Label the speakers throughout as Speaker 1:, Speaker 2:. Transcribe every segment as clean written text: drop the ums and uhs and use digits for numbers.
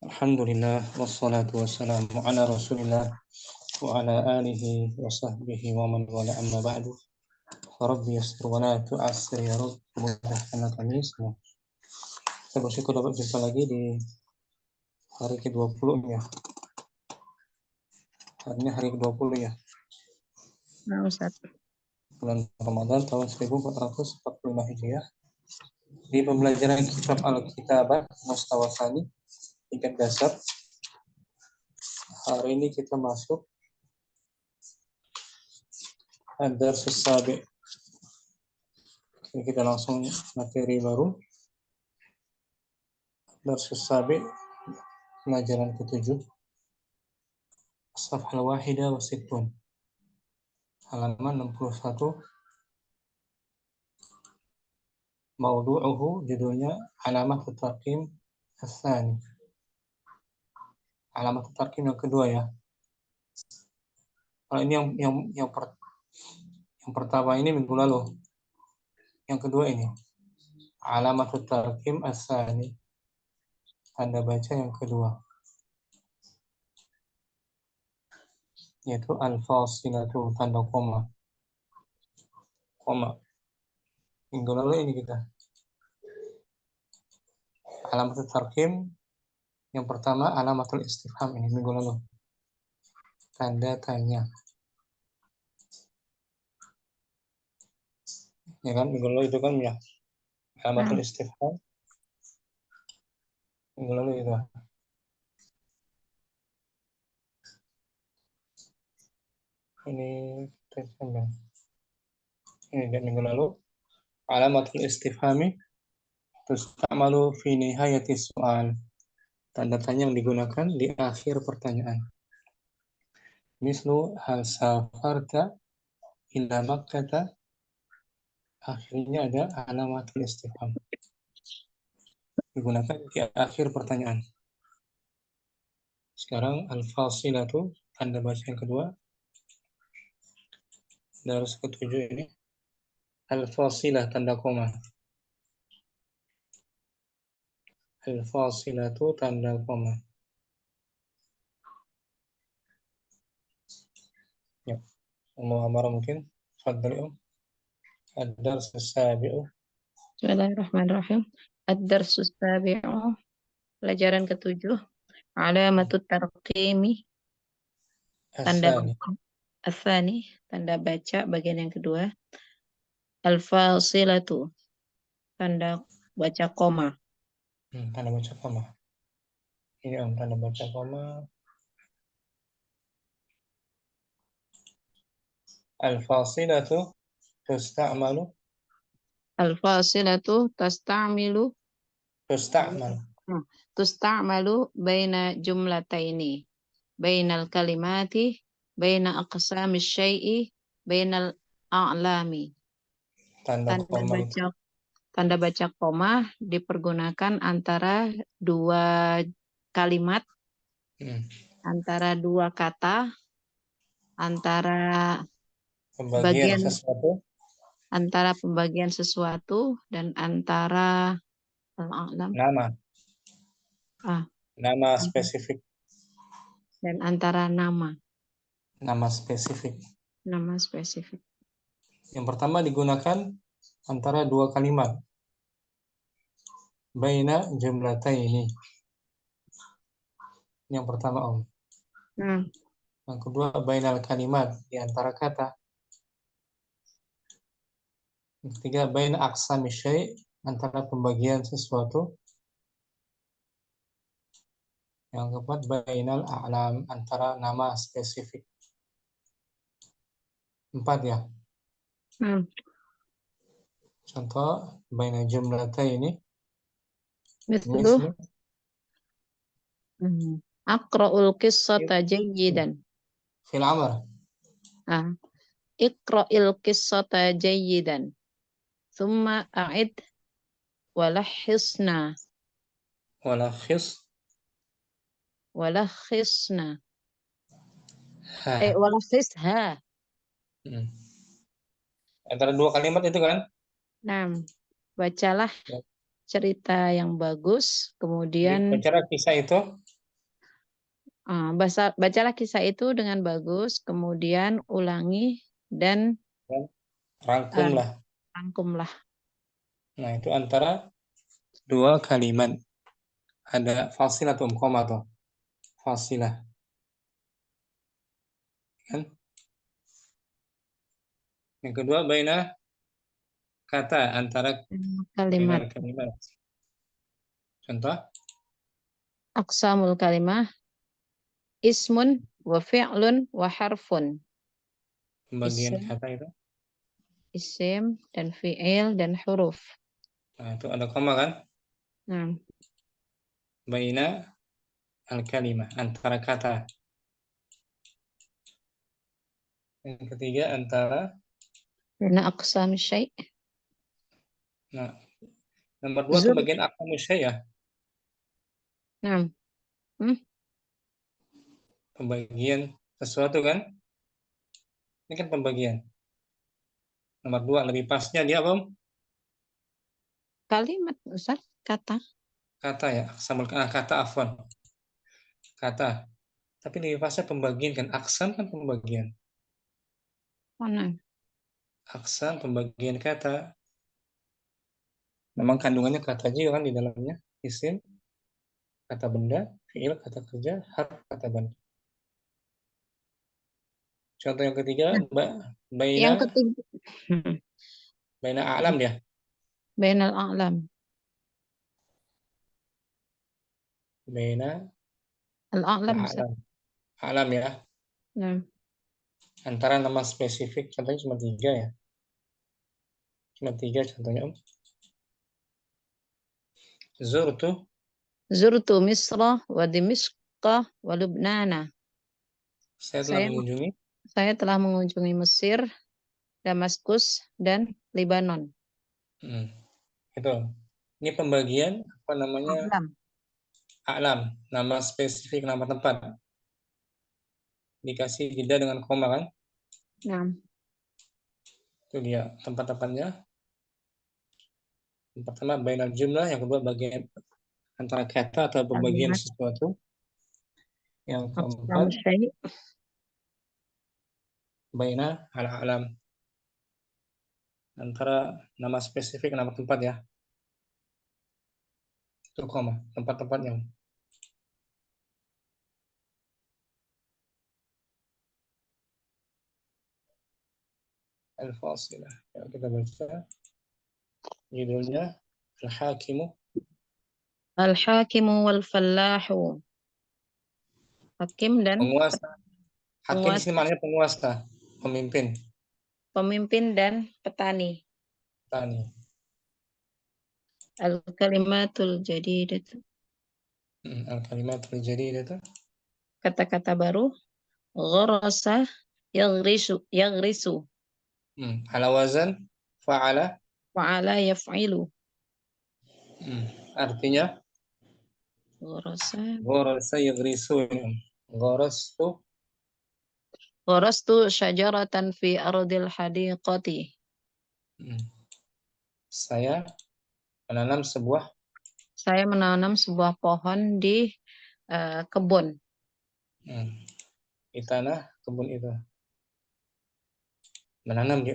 Speaker 1: Alhamdulillah wassalatu wassalamu ala Rasulillah wa ala alihi wa sahbihi wa man wala amma ba'du. Rabbi yassir wa la tu'assir ya Rabb. Mudahkan kami semua. Kita bersyukur dapat jumpa lagi di hari ke-20 ya. Hari ini hari ke-20 ya.
Speaker 2: Nah, Ustaz.
Speaker 1: Bulan Ramadan tahun 1445 Hijriah. Di pembelajaran kitab Al-Kitabah Mustawasani tingkat dasar. Hari ini kita masuk Ad-Darsus Sabi'. Ini kita langsung materi baru. Darsus Sabi' pelajaran ke-7. Safhal Wahida wa Sittun. Halaman 61. Maudu'uhu judulnya Alamat Tarqim Ats-Tsani. Alamat Tarqim yang kedua ya. Kalau ini yang pertama ini minggu lalu. Yang kedua ini Alamat Tarqim Ats-Tsani. Tanda baca yang kedua. Yaitu al-fasilatu, tanda koma. Koma. Minggu lalu ini kita. Alamat tarqim yang pertama alamatul istifham ini minggu lalu. Tanda tanya. Ya kan minggu lalu itu kan ya. Alamatul istifham. Minggu lalu itu. Ini dan minggu lalu alamatul istifhami tusta'malu fi nihayati soal. Tanda tanya yang digunakan di akhir pertanyaan. Mislu hal safarta ila Makkah. Akhirnya ada alamatul istifham. Digunakan di akhir pertanyaan. Sekarang al-fasilatu, tanda baca yang kedua. Darus ke-7 ini. Al-fasilah, tanda koma. Al-fasilatu, tanda koma. Ya. Mau amarah mungkin? Fadli Ad-Dars As-Sabi'u.
Speaker 2: Bismillahirrahmanirrahim. Ad-Darsus Sabi'u. Pelajaran ke-7. Alamatut tarqimi. Tanda Ats-Tsani. Tanda baca bagian yang kedua. Al-fasilatu. Tanda baca koma.
Speaker 1: Tanda baca koma. Ini tanda baca koma. Al-fasilatu tusta'malu.
Speaker 2: Al-fasilatu tusta'malu baina jumlataini. Bainal kalimati. Baina aqsamis syai'i. Bainal a'lami. Tanda baca koma dipergunakan antara dua kalimat, antara dua kata, antara pembagian sesuatu dan antara
Speaker 1: nama spesifik
Speaker 2: dan antara nama
Speaker 1: spesifik. Yang pertama digunakan antara dua kalimat. Baina jumlataini. Yang pertama Yang kedua bainal kalimat, di antara kata. Yang ketiga baina aqsami syai', antara pembagian sesuatu. Yang keempat bainal a'lam, antara nama spesifik. 4 ya. Contoh baina jumlataini.
Speaker 2: Mislu aqra'ul qissata jayyidan.
Speaker 1: Fil amr.
Speaker 2: Iqra'il qissata jayyidan. Thumma a'id walakhisna. Walakhisna. Walakhisha.
Speaker 1: Antara dua kalimat itu kan?
Speaker 2: Bacalah cerita yang bagus, kemudian
Speaker 1: bicara kisah itu
Speaker 2: Bacalah kisah itu dengan bagus, kemudian ulangi dan
Speaker 1: Dan
Speaker 2: uh,
Speaker 1: rangkumlah.
Speaker 2: rangkumlah.
Speaker 1: Nah, itu antara dua kalimat. Ada fasilah atau koma atau fasilah. Kan? Yang kedua, baina kata, antara baina
Speaker 2: Kalimat.
Speaker 1: kalimat. Contoh,
Speaker 2: Aqsamul kalimah ismun wa fi'lun wa harfun.
Speaker 1: pembagian
Speaker 2: Isim,
Speaker 1: kata itu.
Speaker 2: isim dan fi'il dan huruf.
Speaker 1: Nah, itu ada koma kan?
Speaker 2: Nah,
Speaker 1: Baina al-kalimah, antara kata. Yang ketiga, antara.
Speaker 2: karena aqsam syai'.
Speaker 1: Nah, nomor dua itu
Speaker 2: Zur.
Speaker 1: bagian aqsamu syai' ya.
Speaker 2: Nah, hmm,
Speaker 1: Pembagian sesuatu kan? Ini kan pembagian. Nomor dua, lebih pasnya dia apa?
Speaker 2: kalimat Ustaz, kata.
Speaker 1: Kata ya, aqsamul kata afwan. Kata. Tapi lebih pasnya pembagian kan? Aqsam kan pembagian.
Speaker 2: Mana?
Speaker 1: Aksam pembagian kata. Memang kandungannya kata juga kan di dalamnya. Isim, kata benda, fiil, kata kerja, harf, kata benda. Contoh yang ketiga,
Speaker 2: Nah,
Speaker 1: baina,
Speaker 2: yang ketiga.
Speaker 1: baina a'lam ya.
Speaker 2: Bainal a'lam.
Speaker 1: Baina
Speaker 2: Al-a'lam Ustaz.
Speaker 1: al-a'lam. A'lam ya.
Speaker 2: Nah,
Speaker 1: Antara nama spesifik, contohnya cuma tiga ya. Cuma tiga contohnya. Zurtu,
Speaker 2: zurtu Misra wa Dimishqa wa Lubnana.
Speaker 1: saya telah
Speaker 2: Saya
Speaker 1: mengunjungi.
Speaker 2: saya telah mengunjungi Mesir, Damaskus, dan Lebanon.
Speaker 1: Itu. Ini pembagian apa namanya?
Speaker 2: A'lam.
Speaker 1: A'lam, nama spesifik, nama tempat. Dikasih jeda dengan koma kan?
Speaker 2: Nah,
Speaker 1: Itu dia tempat-tempatnya. Yang pertama bainal jumlah, yang kedua bagian antara kata atau pembagian
Speaker 2: kalimat
Speaker 1: sesuatu. Yang
Speaker 2: aqsam
Speaker 1: keempat
Speaker 2: syai'.
Speaker 1: baina al-alam, antara nama spesifik nama tempat ya. Itu koma, tempat-tempatnya. Al-fasilah. Ya, kita baca judulnya Al-Hakimu.
Speaker 2: Al-hakimu wal fallahu. Hakim dan
Speaker 1: Penguasa. Hakim di sini
Speaker 2: penguasa,
Speaker 1: maknanya penguasa, pemimpin,
Speaker 2: pemimpin dan petani.
Speaker 1: petani.
Speaker 2: Al-kalimatul jadidatu.
Speaker 1: Al-kalimat terjadi itu.
Speaker 2: Kata-kata baru. Gharasa yaghrisu, yaghrisu.
Speaker 1: Ala wazan fa'ala.
Speaker 2: Fa'ala yaf'ilu.
Speaker 1: Artinya
Speaker 2: Gharasa.
Speaker 1: gharasa yaghrisu. Gharastu.
Speaker 2: Gharastu syajaratan fi ardil hadiqati.
Speaker 1: Saya menanam sebuah.
Speaker 2: Saya menanam sebuah pohon di kebun.
Speaker 1: Di tanah kebun itu. Menanam dia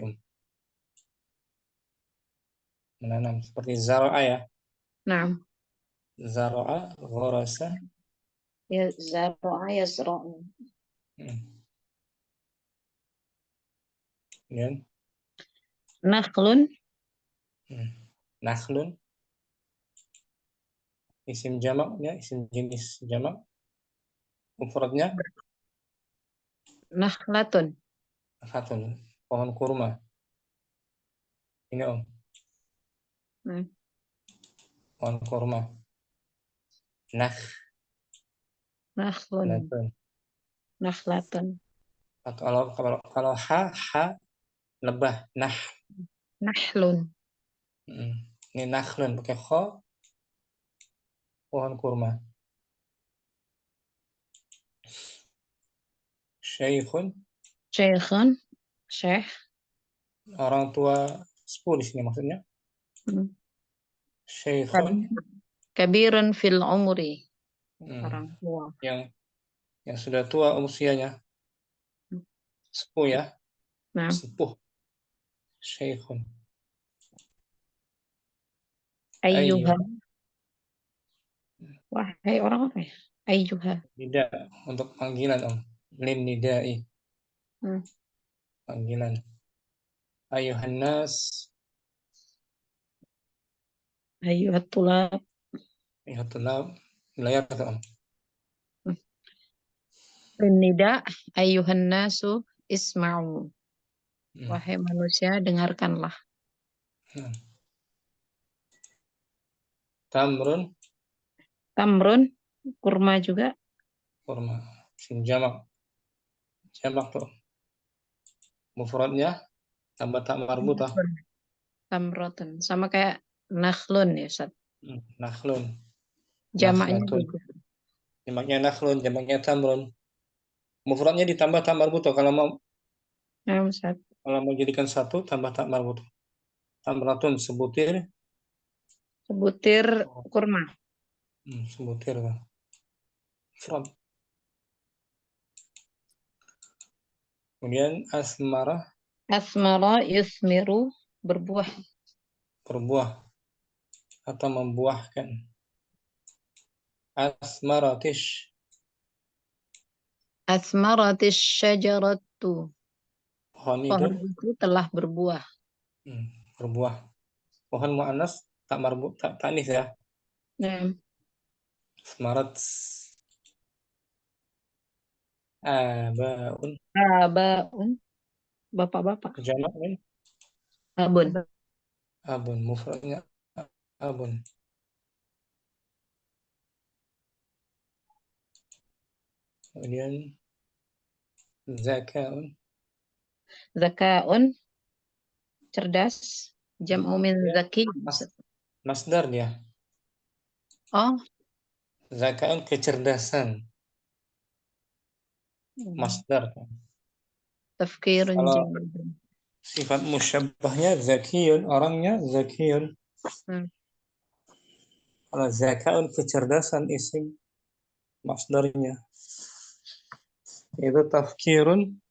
Speaker 1: menanam seperti zara'a ya.
Speaker 2: Nah,
Speaker 1: Zara'a, gharasa.
Speaker 2: ya zar'a yazra'u.
Speaker 1: Dan
Speaker 2: Nakhlun.
Speaker 1: nakhlun, isim jamak ya, isim jenis jamak. Mufradnya
Speaker 2: Nakhlatun.
Speaker 1: nakhlun, pohon kurma. Ini
Speaker 2: Nah,
Speaker 1: pohon kurma.
Speaker 2: nakhlun.
Speaker 1: Nakhlatun.
Speaker 2: Nakhlatun.
Speaker 1: Kalau ha lebah
Speaker 2: Nahlun.
Speaker 1: Ini nakhlun pakai kha, pohon kurma. Syekhun,
Speaker 2: Syekhun. Syekh.
Speaker 1: orang tua sepuh di sini maksudnya. Syekhun,
Speaker 2: Kabirun fil umri.
Speaker 1: hmm,
Speaker 2: Orang tua.
Speaker 1: yang yang sudah tua usianya, sepuh ya,
Speaker 2: Nah,
Speaker 1: sepuh, syekhun.
Speaker 2: ayyuha.
Speaker 1: Ayyuh,
Speaker 2: Wahai orang apa ya? Ayyuha.
Speaker 1: tidak untuk panggilan Lin nidai,
Speaker 2: Hmm.
Speaker 1: panggilan. Ayyuhan nas,
Speaker 2: Ayyuha tulab.
Speaker 1: ayyuhat tulab, layar tuh
Speaker 2: Nida. Ayyuhan nasu isma'u.
Speaker 1: Hmm.
Speaker 2: Wahai manusia, dengarkanlah.
Speaker 1: Hmm. Tamrun,
Speaker 2: Tamrun, kurma juga.
Speaker 1: kurma. Sin jamak, jamak tuh. Mufradnya tambah tak marbutah.
Speaker 2: Tamrotun. Sama kayak nakhlun ya, Ustaz.
Speaker 1: Nakhlun,
Speaker 2: Jamaknya
Speaker 1: nakhlatun.
Speaker 2: juga.
Speaker 1: Jamaknya nakhlun, jamaknya tamrun. Mufradnya ditambah tak marbutah.
Speaker 2: Ya, Ustaz.
Speaker 1: Kalau mau jadikan satu, tambah tak marbutah. Tamratun, sebutir.
Speaker 2: Sebutir kurma.
Speaker 1: Sebutir. Mufrad. Kemudian asmara,
Speaker 2: Asmara yusmiru, berbuah.
Speaker 1: berbuah atau membuahkan. Asmaratish,
Speaker 2: Asmaratis syajaratu.
Speaker 1: pohon itu
Speaker 2: Pohon itu telah berbuah.
Speaker 1: berbuah. Pohon muannas tak marbut, tak tanis ya.
Speaker 2: Nah,
Speaker 1: Asmarat, abaun,
Speaker 2: abaun, bapak-bapak.
Speaker 1: jamak kan?
Speaker 2: Abun.
Speaker 1: Abun, mufradnya abun. Kemudian zakaun,
Speaker 2: Zakaun, cerdas. Jam'u min
Speaker 1: ya,
Speaker 2: zaki.
Speaker 1: masdar dia.
Speaker 2: Oh,
Speaker 1: Zakaun kecerdasan, masdar.
Speaker 2: tafkirun
Speaker 1: Kalau
Speaker 2: jayyidun.
Speaker 1: sifat musyabbahnya zakiyun, orangnya zakiyun.
Speaker 2: Hmm.
Speaker 1: Kalau zakaun kecerdasan isim masdarnya itu tafkirun.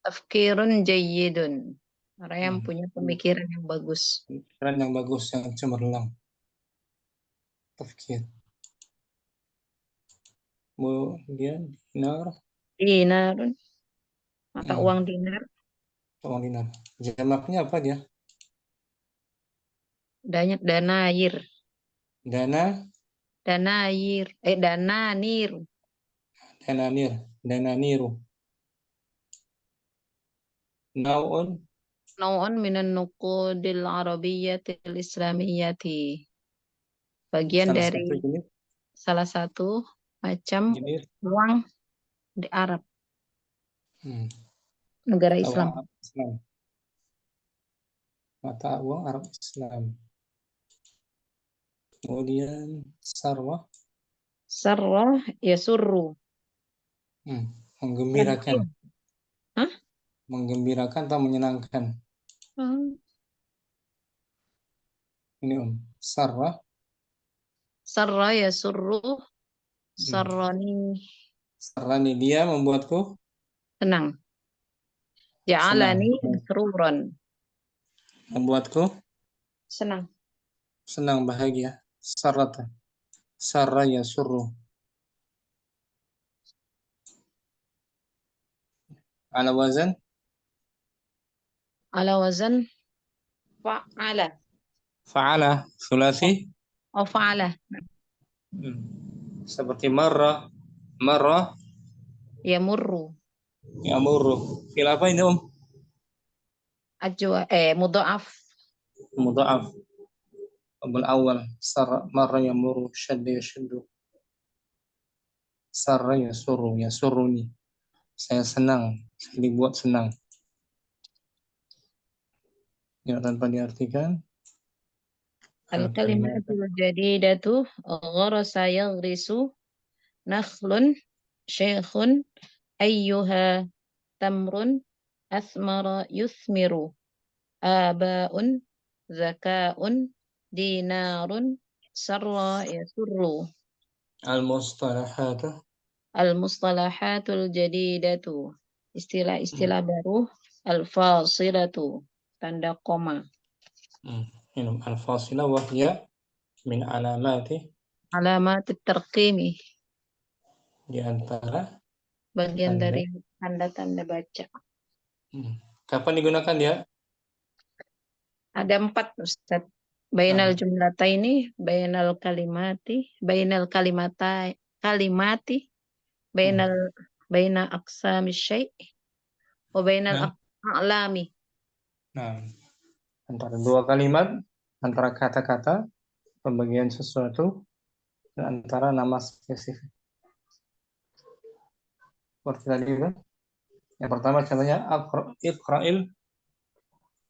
Speaker 2: Tafkirun jayyidun. Orang yang
Speaker 1: Hmm.
Speaker 2: punya pemikiran yang bagus.
Speaker 1: Pikiran yang bagus, yang cemerlang. Tafkir. Kemudian dinar,
Speaker 2: Dinarun, mata
Speaker 1: hmm,
Speaker 2: uang dinar.
Speaker 1: uang dinar. Jamaknya apa dia?
Speaker 2: Banyak danair.
Speaker 1: Dana,
Speaker 2: Danair. Dananir.
Speaker 1: dananir, dananiru. Naun,
Speaker 2: Nau'un minan nuqudil arabiyyatil islamiyyati. Bagian
Speaker 1: salah
Speaker 2: dari
Speaker 1: satu jenis,
Speaker 2: salah satu macam
Speaker 1: jenis
Speaker 2: uang di Arab,
Speaker 1: hmm,
Speaker 2: negara
Speaker 1: mata uang
Speaker 2: Islam.
Speaker 1: Arab Islam. Mata uang Arab Islam. Kemudian sarwah,
Speaker 2: Sarrah yasurru.
Speaker 1: hmm, menggembirakan.
Speaker 2: Senang. Hah?
Speaker 1: Menggembirakan atau menyenangkan.
Speaker 2: Hmm.
Speaker 1: Ini sarwah,
Speaker 2: Sarrah yasurru.
Speaker 1: hmm,
Speaker 2: Sarrani.
Speaker 1: sarani dia membuatku
Speaker 2: Senang.
Speaker 1: senang.
Speaker 2: Ja'alani masruran.
Speaker 1: Membuatku
Speaker 2: Senang.
Speaker 1: senang, bahagia. Sarata, sarra yasurru. Ala wazan
Speaker 2: Ala wazan fa'ala.
Speaker 1: fa'ala, sulasi.
Speaker 2: Oh, fa'ala.
Speaker 1: Hmm. Seperti marrah, marrah,
Speaker 2: Yamurru.
Speaker 1: yamurru. Fil apa ini
Speaker 2: Ajwa. Mudha'af.
Speaker 1: Mudha'af. Qabl awal. Sarra, marra yamurru, syadda yashuddu. Sarra yasurru, yasurruni. Saya senang, saya dibuat senang. Ya, tanpa diartikan. Al-kalimat.
Speaker 2: Al-kalimatul jadidatu gharasa yaghrisu nakhlun syekhun ayyuha tamrun asmara yuthmiru abaun zakaun dinarun sarra yasurru.
Speaker 1: Al-mustalahat.
Speaker 2: Al-mustalahatul jadidatu. Istilah-istilah baru. Al-fasilatu. Tanda koma.
Speaker 1: Minum al-fasila wahya min alamati,
Speaker 2: Alamat terkini.
Speaker 1: di antara
Speaker 2: Bagian
Speaker 1: tanda.
Speaker 2: dari tanda-tanda baca.
Speaker 1: Kapan digunakan dia?
Speaker 2: Ada 4, Ustaz. Bainal
Speaker 1: Nah,
Speaker 2: jumlataini, bainal kalimati, bainal baina aqsami syai' wa bainal
Speaker 1: nah,
Speaker 2: a'lami.
Speaker 1: nah, antara dua kalimat, antara kata-kata, pembagian sesuatu, dan antara nama spesifik. Seperti tadi itu. Yang pertama contohnya iqra'il.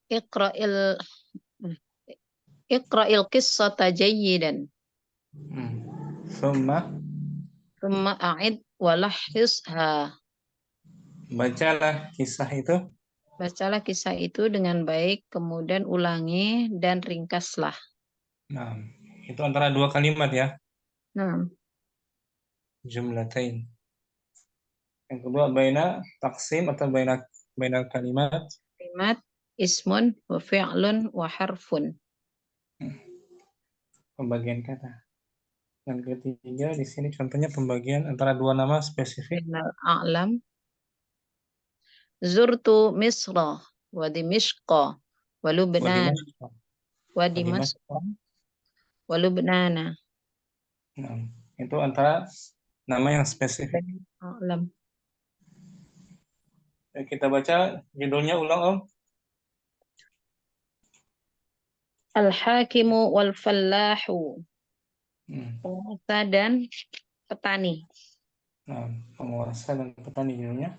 Speaker 2: Iqra'il Iqra'il qissata jayyidan.
Speaker 1: Summa,
Speaker 2: Thumma a'id wa lahizha.
Speaker 1: bacalah kisah itu.
Speaker 2: Bacalah kisah itu dengan baik, kemudian ulangi dan ringkaslah.
Speaker 1: Nah, itu antara dua kalimat ya,
Speaker 2: Nah,
Speaker 1: jumlatain. Yang kedua baina taksim atau baina kalimat,
Speaker 2: kalimat ismun wa fi'lun wa harfun.
Speaker 1: pembagian kata. Yang ketiga di sini contohnya pembagian antara dua nama spesifik.
Speaker 2: Bainal a'lam. Zurtu Misra wa Dimishqa wa Lubnan
Speaker 1: Wadimas,
Speaker 2: wa
Speaker 1: wadimas.
Speaker 2: Dimasqa wa Lubnana.
Speaker 1: Nah, itu antara nama yang spesifik.
Speaker 2: Bainal a'lam.
Speaker 1: Kita baca judulnya ulang Om.
Speaker 2: Al-hakimu wal fallahu.
Speaker 1: Hmm.
Speaker 2: Penguasa dan petani.
Speaker 1: Nah, penguasa dan petani judulnya.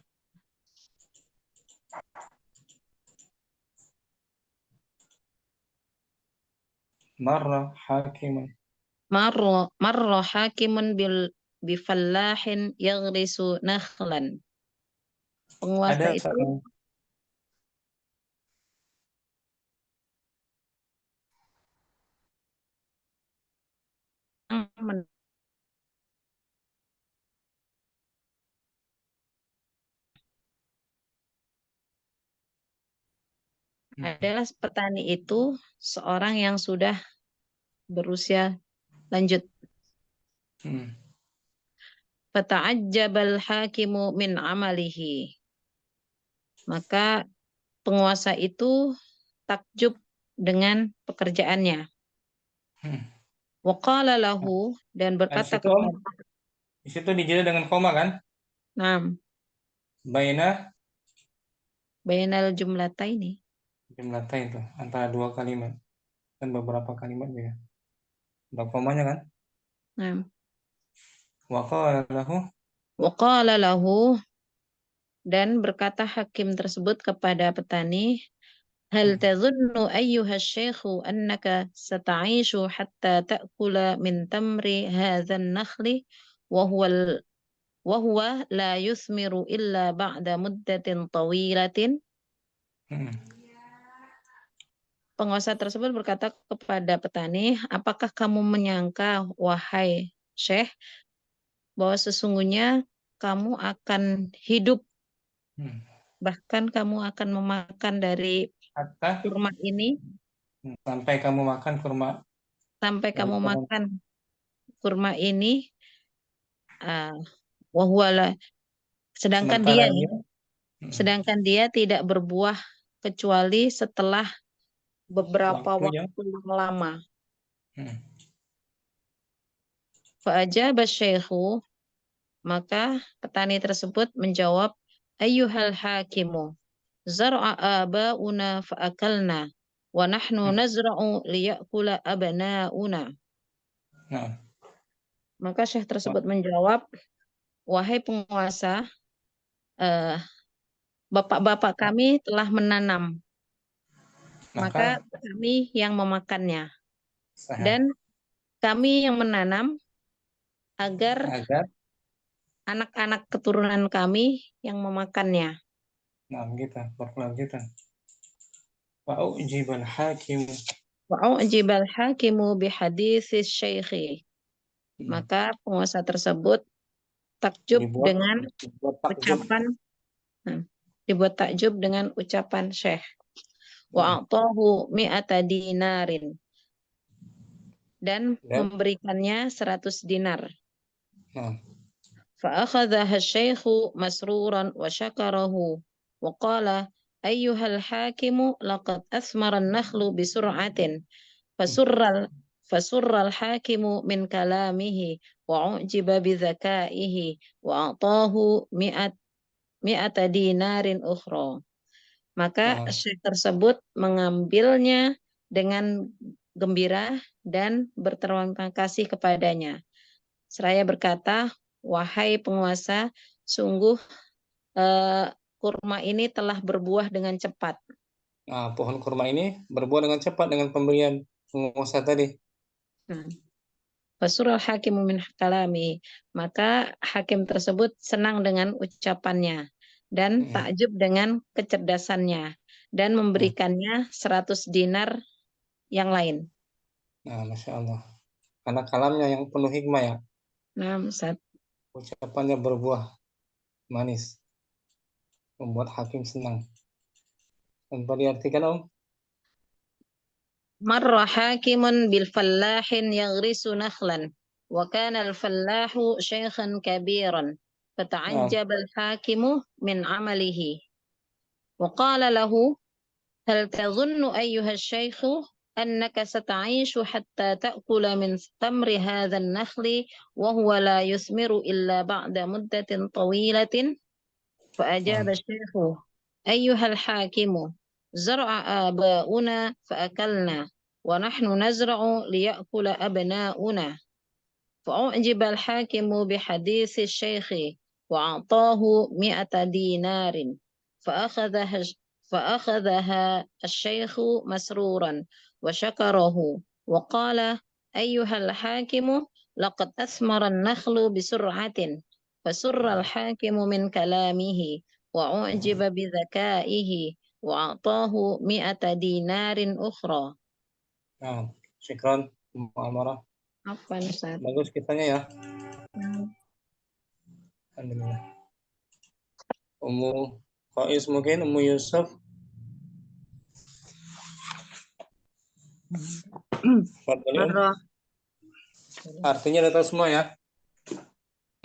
Speaker 1: Marra hakiman.
Speaker 2: Marra hakimun bifallahin yaghrisu nakhlan. Penguasa
Speaker 1: Ada
Speaker 2: itu adalah petani itu seorang yang sudah berusia lanjut. Fata'ajjabal hakimu min amalihi. Maka penguasa itu takjub dengan pekerjaannya. Waqala lahu, dan
Speaker 1: Nah, di
Speaker 2: berkata
Speaker 1: situ Om,
Speaker 2: kepada
Speaker 1: di situ dijeda dengan koma kan?
Speaker 2: Nam,
Speaker 1: Baina
Speaker 2: bainal jumlataini.
Speaker 1: jumlatain itu antara dua kalimat dan beberapa kalimat juga. Ada komanya kan?
Speaker 2: Nam.
Speaker 1: Wa qala lahu,
Speaker 2: Waqala lahu, dan berkata hakim tersebut kepada petani, hal tadhunnu ayyuha syekhu annaka sata'ishu hatta ta'kula min tamri hadzal nakhli wa huwa la yuthmiru illa ba'da muddatin tawilatin. Penguasa tersebut berkata kepada petani, apakah kamu menyangka, wahai Syekh, bahwa sesungguhnya kamu akan hidup, bahkan kamu akan memakan dari
Speaker 1: hatta,
Speaker 2: kurma ini,
Speaker 1: sampai kamu makan kurma
Speaker 2: sampai
Speaker 1: dari
Speaker 2: kamu
Speaker 1: pohon
Speaker 2: makan kurma ini, uh, wahwala, sedangkan
Speaker 1: sementara
Speaker 2: dia
Speaker 1: dia.
Speaker 2: sedangkan dia tidak berbuah kecuali setelah beberapa
Speaker 1: Waktu yang
Speaker 2: waktu yang lama. Fa'ajaba syekhu, maka petani tersebut menjawab, ayyuhal hakimu, zar'a aba'una fa'akalna, wa nahnu nazra'u liya'kula abna'una.
Speaker 1: Nah,
Speaker 2: Maka syekh tersebut menjawab, wahai penguasa, eh, bapak-bapak kami telah menanam, maka
Speaker 1: maka
Speaker 2: kami yang memakannya.
Speaker 1: sah
Speaker 2: Dan kami yang menanam agar
Speaker 1: agar,
Speaker 2: anak-anak keturunan kami yang memakannya.
Speaker 1: nah kita berkelanjutan. Wa ujibal hakim.
Speaker 2: Wa'ujibal hakimu bihaditsis syekhi. Maka penguasa tersebut takjub
Speaker 1: Dibuat
Speaker 2: dengan
Speaker 1: dibuat takjub.
Speaker 2: ucapan dibuat takjub dengan ucapan Syekh.
Speaker 1: Hmm.
Speaker 2: Wa a'tahu mi'ata dinarin, dan
Speaker 1: Dan
Speaker 2: memberikannya 100 dinar.
Speaker 1: nah,
Speaker 2: فأخذها الشيخ مسرورا وشكره وقال أيها الحاكم لقد أثمر النخل بسرعة فسر فسر الحاكم من كلامه وعجب بذكائه وأعطاه مئة دينار أخرى. Maka
Speaker 1: nah,
Speaker 2: syekh tersebut mengambilnya dengan gembira dan berterima kasih kepadanya. Seraya berkata, wahai penguasa, sungguh kurma ini telah berbuah dengan cepat.
Speaker 1: nah, pohon kurma ini berbuah dengan cepat dengan pemberian penguasa tadi.
Speaker 2: Fasurul hakimu min kalami. Maka hakim tersebut senang dengan ucapannya dan
Speaker 1: Hmm.
Speaker 2: takjub dengan kecerdasannya dan
Speaker 1: Nah,
Speaker 2: memberikannya 100 dinar yang lain.
Speaker 1: nah, Masya Allah. Karena kalamnya yang penuh hikmah ya,
Speaker 2: Nah, Ustaz.
Speaker 1: ucapannya berbuah manis, membuat hakim senang. Tanpa diartikan Om?
Speaker 2: Marra hakimun bil fallahin yaghrisu nakhlan wa kana al fallahu shaykhan kabiran
Speaker 1: Nah,
Speaker 2: fata'ajjaba al hakimu min amalihi wa qala lahu hal tadhunnu ayyuha الشيخ أنك ستعيش حتى تأكل من تمر هذا النخل وهو لا يثمر إلا بعد مدة طويلة.
Speaker 1: nah,
Speaker 2: فأجاب الشيخ أيها الحاكم زرع آباؤنا فأكلنا ونحن نزرع ليأكل أبناؤنا. فأعجب الحاكم بحديث الشيخ وأعطاه 100 دينار فأخذها فأخذها الشيخ مسرورا وشكره وقال أيها الحاكم لقد أثمر النخل بسرعة فسر الحاكم من كلامه وأعجب بذكائه وأعطاه 100 دينار أخرى.
Speaker 1: nah. Syukran, Mu'amarah.
Speaker 2: Apa Ustaz?
Speaker 1: Bagus kisahnya ya. Alhamdulillah. Ummu Faiz mungkin, Ummu Yusuf. Fadhali, Om.
Speaker 3: Marrah.
Speaker 1: Artinya udah tahu semua ya.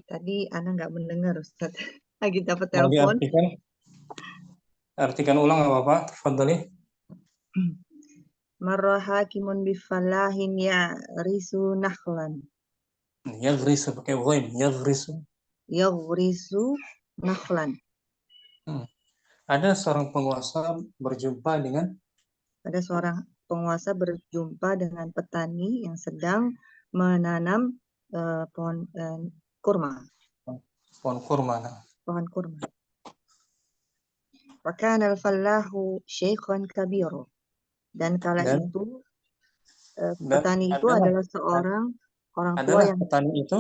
Speaker 3: Tadi Ana nggak mendengar Ustaz. Lagi dapat
Speaker 1: Mau
Speaker 3: telepon.
Speaker 1: diartikan? Artikan ulang nggak apa-apa. Fadhali.
Speaker 3: Marrah hakimun bifalahin ya risu nakhlan.
Speaker 1: Yaghrisu pakai ghain, yaghrisu.
Speaker 3: Yaghrisu nakhlan.
Speaker 1: Ada seorang penguasa berjumpa dengan
Speaker 3: Ada seorang penguasa berjumpa dengan petani yang sedang menanam pohon kurma.
Speaker 1: pohon kurma.
Speaker 3: Pohon kurma. Wa kana al-fallahu syaikhan kabira. Dan kala
Speaker 1: Dan
Speaker 3: itu
Speaker 1: dan
Speaker 3: petani itu adalah seorang orang tua yang
Speaker 1: petani itu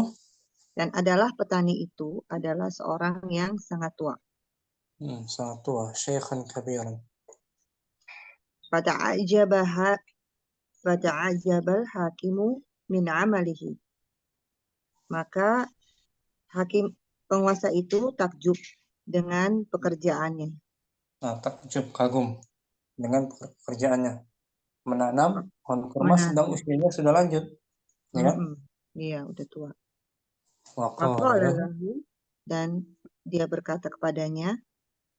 Speaker 3: dan adalah petani itu adalah seorang yang sangat tua.
Speaker 1: sangat tua, syaikhan kabiran.
Speaker 3: Fata'ajabal hakimu min amalihi. Maka hakim penguasa itu takjub dengan pekerjaannya.
Speaker 1: Nah, takjub kagum dengan pekerjaannya. Menanam pohon kurma sedang usianya sudah lanjut. Ya?
Speaker 3: Iya, udah tua.
Speaker 1: Waqala
Speaker 3: Lahu, dan dia berkata kepadanya,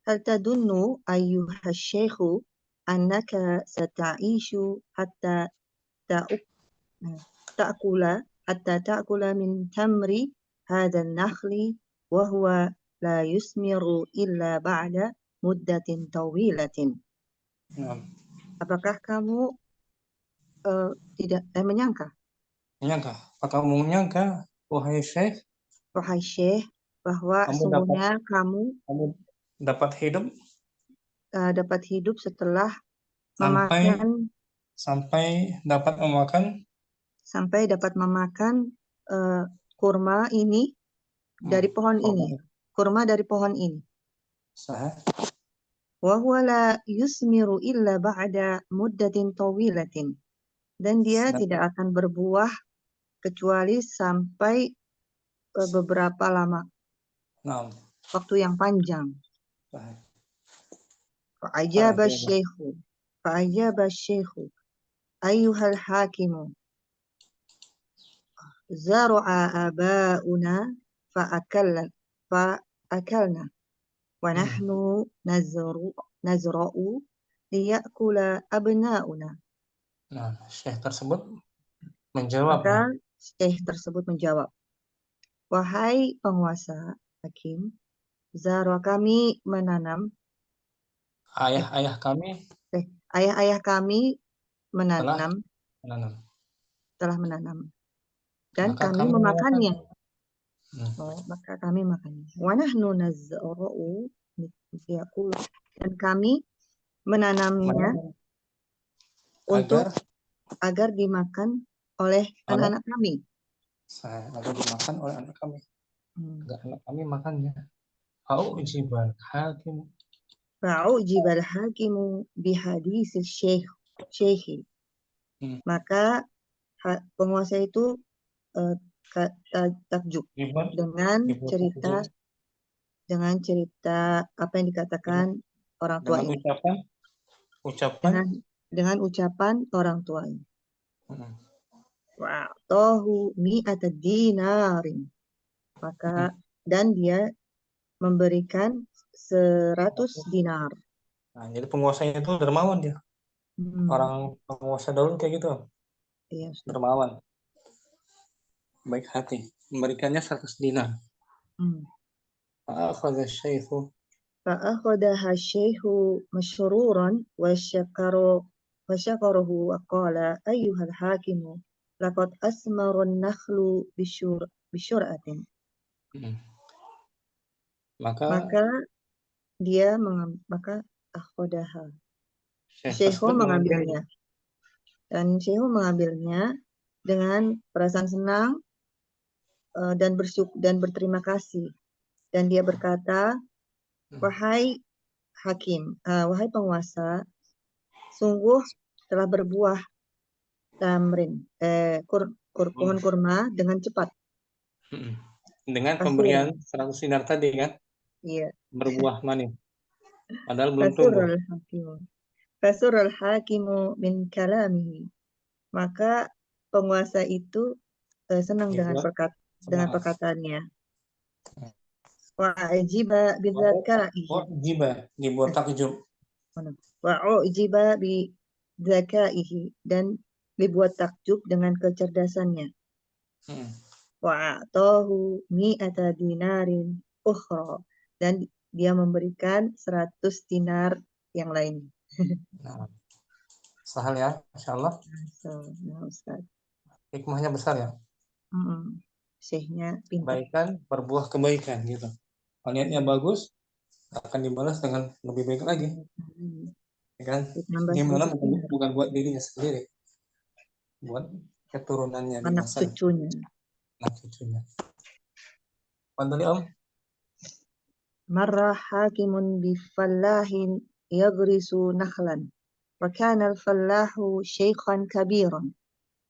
Speaker 3: hal tadunnu ayyuha syekhu annaka sata'ishu hatta ta'kula min tamri hadha nakhli wa huwa la yusmiru illa ba'da muddatin tawilatin. Apakah kamu tidak menyangka?
Speaker 1: Menyangka? Apakah kamu menyangka, wahai Syekh?
Speaker 3: Wahai Syekh, bahwa sesungguhnya kamu
Speaker 1: dapat hidup
Speaker 3: setelah memakan
Speaker 1: sampai dapat memakan
Speaker 3: kurma ini dari pohon ini. Kurma dari pohon ini.
Speaker 1: Sah.
Speaker 3: Wa huwa la yusmiru illa ba'da muddatin tawilatin. Dan dia tidak akan berbuah kecuali sampai beberapa lama
Speaker 1: Naam.
Speaker 3: waktu yang panjang.
Speaker 1: Sahih.
Speaker 3: Fa'ajaba
Speaker 1: Fa'ajaba.
Speaker 3: syekhu. Fa'ajaba syekhu. Ayyuhal hakimu. Zaru'a aba'una fa'akalna. Wa nahnu nazra'u liya'kula abna'una.
Speaker 1: Nah, syekh tersebut menjawab ya.
Speaker 3: Maka syekh tersebut menjawab, wahai penguasa hakim, zara kami menanam,
Speaker 1: Ayah-ayah kami
Speaker 3: ayah-ayah kami
Speaker 1: telah
Speaker 3: menanam,
Speaker 1: menanam.
Speaker 3: telah menanam, dan
Speaker 1: Maka
Speaker 3: kami
Speaker 1: kami
Speaker 3: memakannya.
Speaker 1: memakannya. Hmm.
Speaker 3: Oh, maka kami makannya. Wa nahnu nazra'u liya'kula. Dan kami menanamnya
Speaker 1: Menanam
Speaker 3: untuk
Speaker 1: agar
Speaker 3: agar dimakan oleh
Speaker 1: oleh
Speaker 3: anak-anak kami.
Speaker 1: agar dimakan oleh anak kami.
Speaker 3: Hmm.
Speaker 1: Agar anak kami makannya. Au ijibal hakim.
Speaker 3: Fa'ujibal hakimu bihadisil syekhi.
Speaker 1: Hmm.
Speaker 3: Maka penguasa itu takjub
Speaker 1: Dibuat
Speaker 3: dengan cerita apa yang dikatakan orang tua
Speaker 1: dengan
Speaker 3: ini,
Speaker 1: ucapan
Speaker 3: dengan ucapan orang tuanya.
Speaker 1: hmm.
Speaker 3: Wa tohu mi'ata dinarin. Maka dan dia memberikan 100 dinar.
Speaker 1: Nah, jadi penguasanya itu dermawan dia. Orang penguasa dahulu kayak gitu,
Speaker 3: Iya,
Speaker 1: dermawan, baik hati, memberikannya 100 dinar. Fa'akhadha syaikhu.
Speaker 3: فأخذها الشيخ مشرورا وشكره وقال أيها الحاكم لقد أثمر النخل بشرعة. Maka akhodaha. Syekh mengambilnya. Dan Syekh mengambilnya dengan perasaan senang dan berterima kasih. Dan dia berkata, wahai hakim, wahai penguasa, sungguh telah berbuah tamrin, pohon kurma dengan cepat.
Speaker 1: Dengan pemberian 100 dinar tadi kan?
Speaker 3: Iya.
Speaker 1: Berbuah manis. Padahal belum tumbuh.
Speaker 3: Fasurul hakimu min kalamihi. Maka penguasa itu senang dengan perkataannya. Wa ajiba bidzakaihi.
Speaker 1: Dibuat takjub.
Speaker 3: Wa ujiba bidzakaihi, dan dibuat takjub dengan kecerdasannya. Wa atahu mi'ata dinarin ukhra, dan dia memberikan 100 dinar yang lain.
Speaker 1: Nah, sahal ya, insyaallah.
Speaker 3: Nah, Ustaz.
Speaker 1: Hikmahnya besar ya.
Speaker 3: Syekhnya pintar.
Speaker 1: Kebaikan berbuah kebaikan gitu. Kalau niatnya bagus, akan dibalas dengan lebih baik lagi. Ya kan? Gimana bukan buat dirinya sendiri, buat keturunannya di
Speaker 3: anak
Speaker 1: masa
Speaker 3: cucunya.
Speaker 1: Pandali Om.
Speaker 3: Marra hakimun bifallahin yagrisu nakhlan. Wa kana al-fallahu shaykhan kabiran.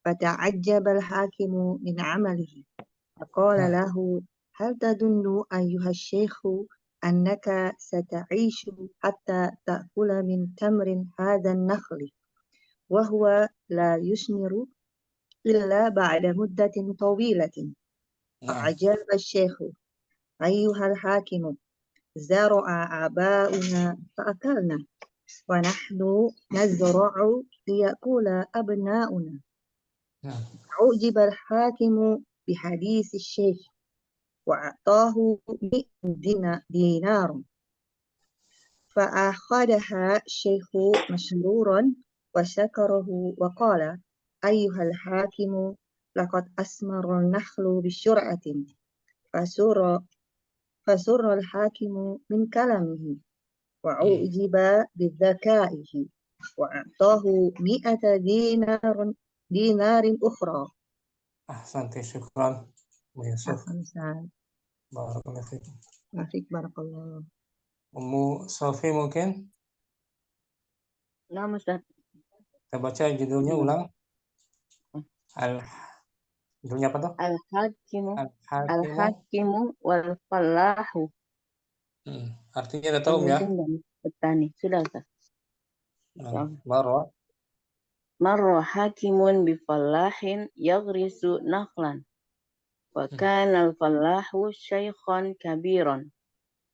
Speaker 3: فتعجب الحاكم من عمله فقال له هل تظن أيها الشيخ أنك ستعيش حتى تأكل من تمر هذا النخل وهو لا يثمر إلا بعد مدة طويلة. فعجب الشيخ أيها الحاكم زرع آباؤنا فأكلنا ونحن نزرع ليأكل أبناؤنا. عجب الحاكم بحديث الشيخ وأعطاه 100 دينار. فأخذها الشيخ مشرورا وشكره وقال أيها الحاكم لقد أثمر النخل بسرعة. فسر الحاكم من كلامه وعجب بذكائه وأعطاه 100 دينار أخرى.
Speaker 1: Ahsanti, syukran. Yusuf.
Speaker 3: Barakallah.
Speaker 1: Ummu Sofi mungkin?
Speaker 2: Nah, Ustaz.
Speaker 1: Kita baca judulnya ulang. Judulnya apa tuh?
Speaker 2: Al-hakimu
Speaker 1: Al-hakimu.
Speaker 2: Al-hakimu wal fallahu.
Speaker 1: Artinya udah tahu ya?
Speaker 2: Pemimpin dan petani. Sudah, Ustaz.
Speaker 1: Marra.
Speaker 2: Marra hakimun bi fallahin yaghrisu nakhlan. Wa kana al-fallahu syaikhan kabiran.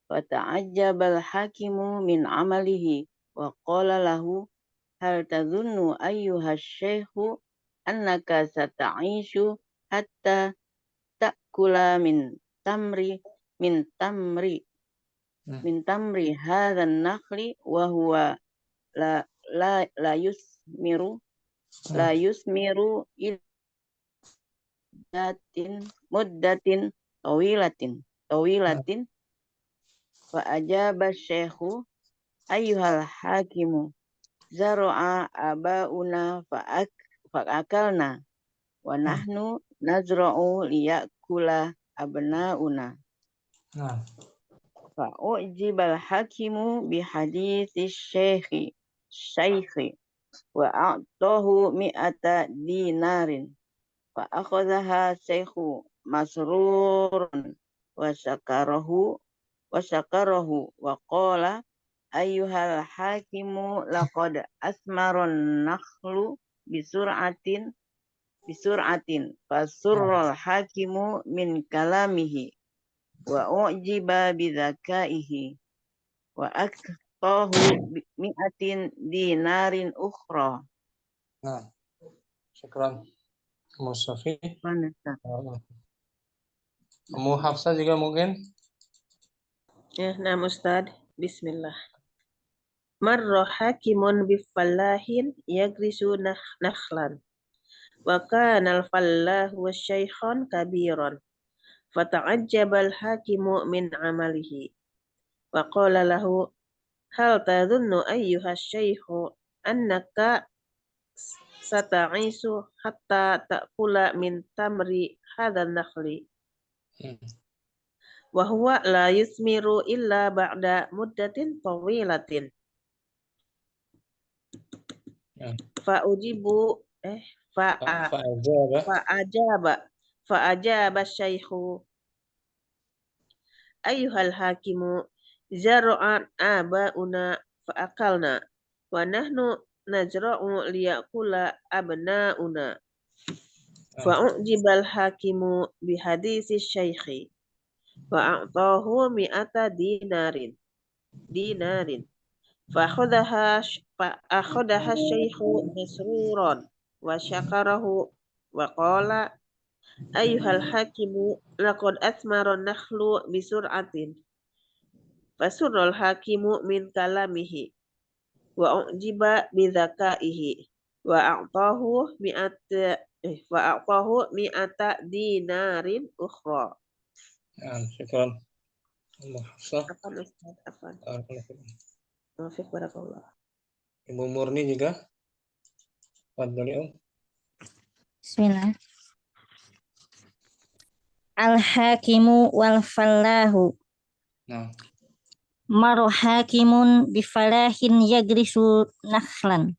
Speaker 2: فتعجب الحاكم من عمله وقال له هل تظن أيها الشيخ أنك ستعيش حتى تأكل من تمر هذا النخل وهو لا يثمر إلا مدة طويلة. فأجاب الشيخ أيها الحاكم زرع آباؤنا فأكلنا ونحن نزرع ليأكل أبناؤنا. فأعجب الحاكم بحديث الشيخ وأعطاه 100 دينار. فأخذها الشيخ مسرورا وشكره وقال أيها الحاكم لقد أثمر النخل بسرعة فسر الحاكم من كلامه وأعجب بذكائه وأعطاه 100 دينار أخرى.
Speaker 1: Syukran. Mustafi.
Speaker 2: Mana?
Speaker 1: Kamu Hafsah juga mungkin?
Speaker 4: Ya, nah Ustaz. Bismillah. Marra hakimun bifallahin yagrisu nakhlan. Wa kana al-fallahu syaikhan kabiran. Fata'ajjaba al-hakimu min amalihi. Wa qala lahu hal tadhunnu ayyuha syaikhu annaka sata'isu hatta ta'kula min tamri hadha nakhli. Wa huwa la yusmiru illa ba'da muddatin tawilatin. Fa'ajaba syaikhu ayyuhal hakimu zar'an aba'una fa'akalna wa nahnu najra'u liyakula abna'una. Fa'ujibal hakimu bihadisi syaikhi fa'a'tahu 100 dinarin. Fa'akhadaha syaikhu masruran wa syakarahu wa qala ayyuhal hakimu laqad asmara nakhlu bisur'atin. Fasurral hakimu min kalamihi wa ujiba bidzakaihi wa a'tahu 100 dinarin ukhra.
Speaker 1: Syukran. Allah Hafsah.
Speaker 4: Afan Ustaz, afan. Maafik barakallah.
Speaker 1: Ibu Murni juga. Fadhali.
Speaker 5: Bismillah. Al-hakimu wal fallahu. Maru hakimun bifalahin yagrisu nakhlan.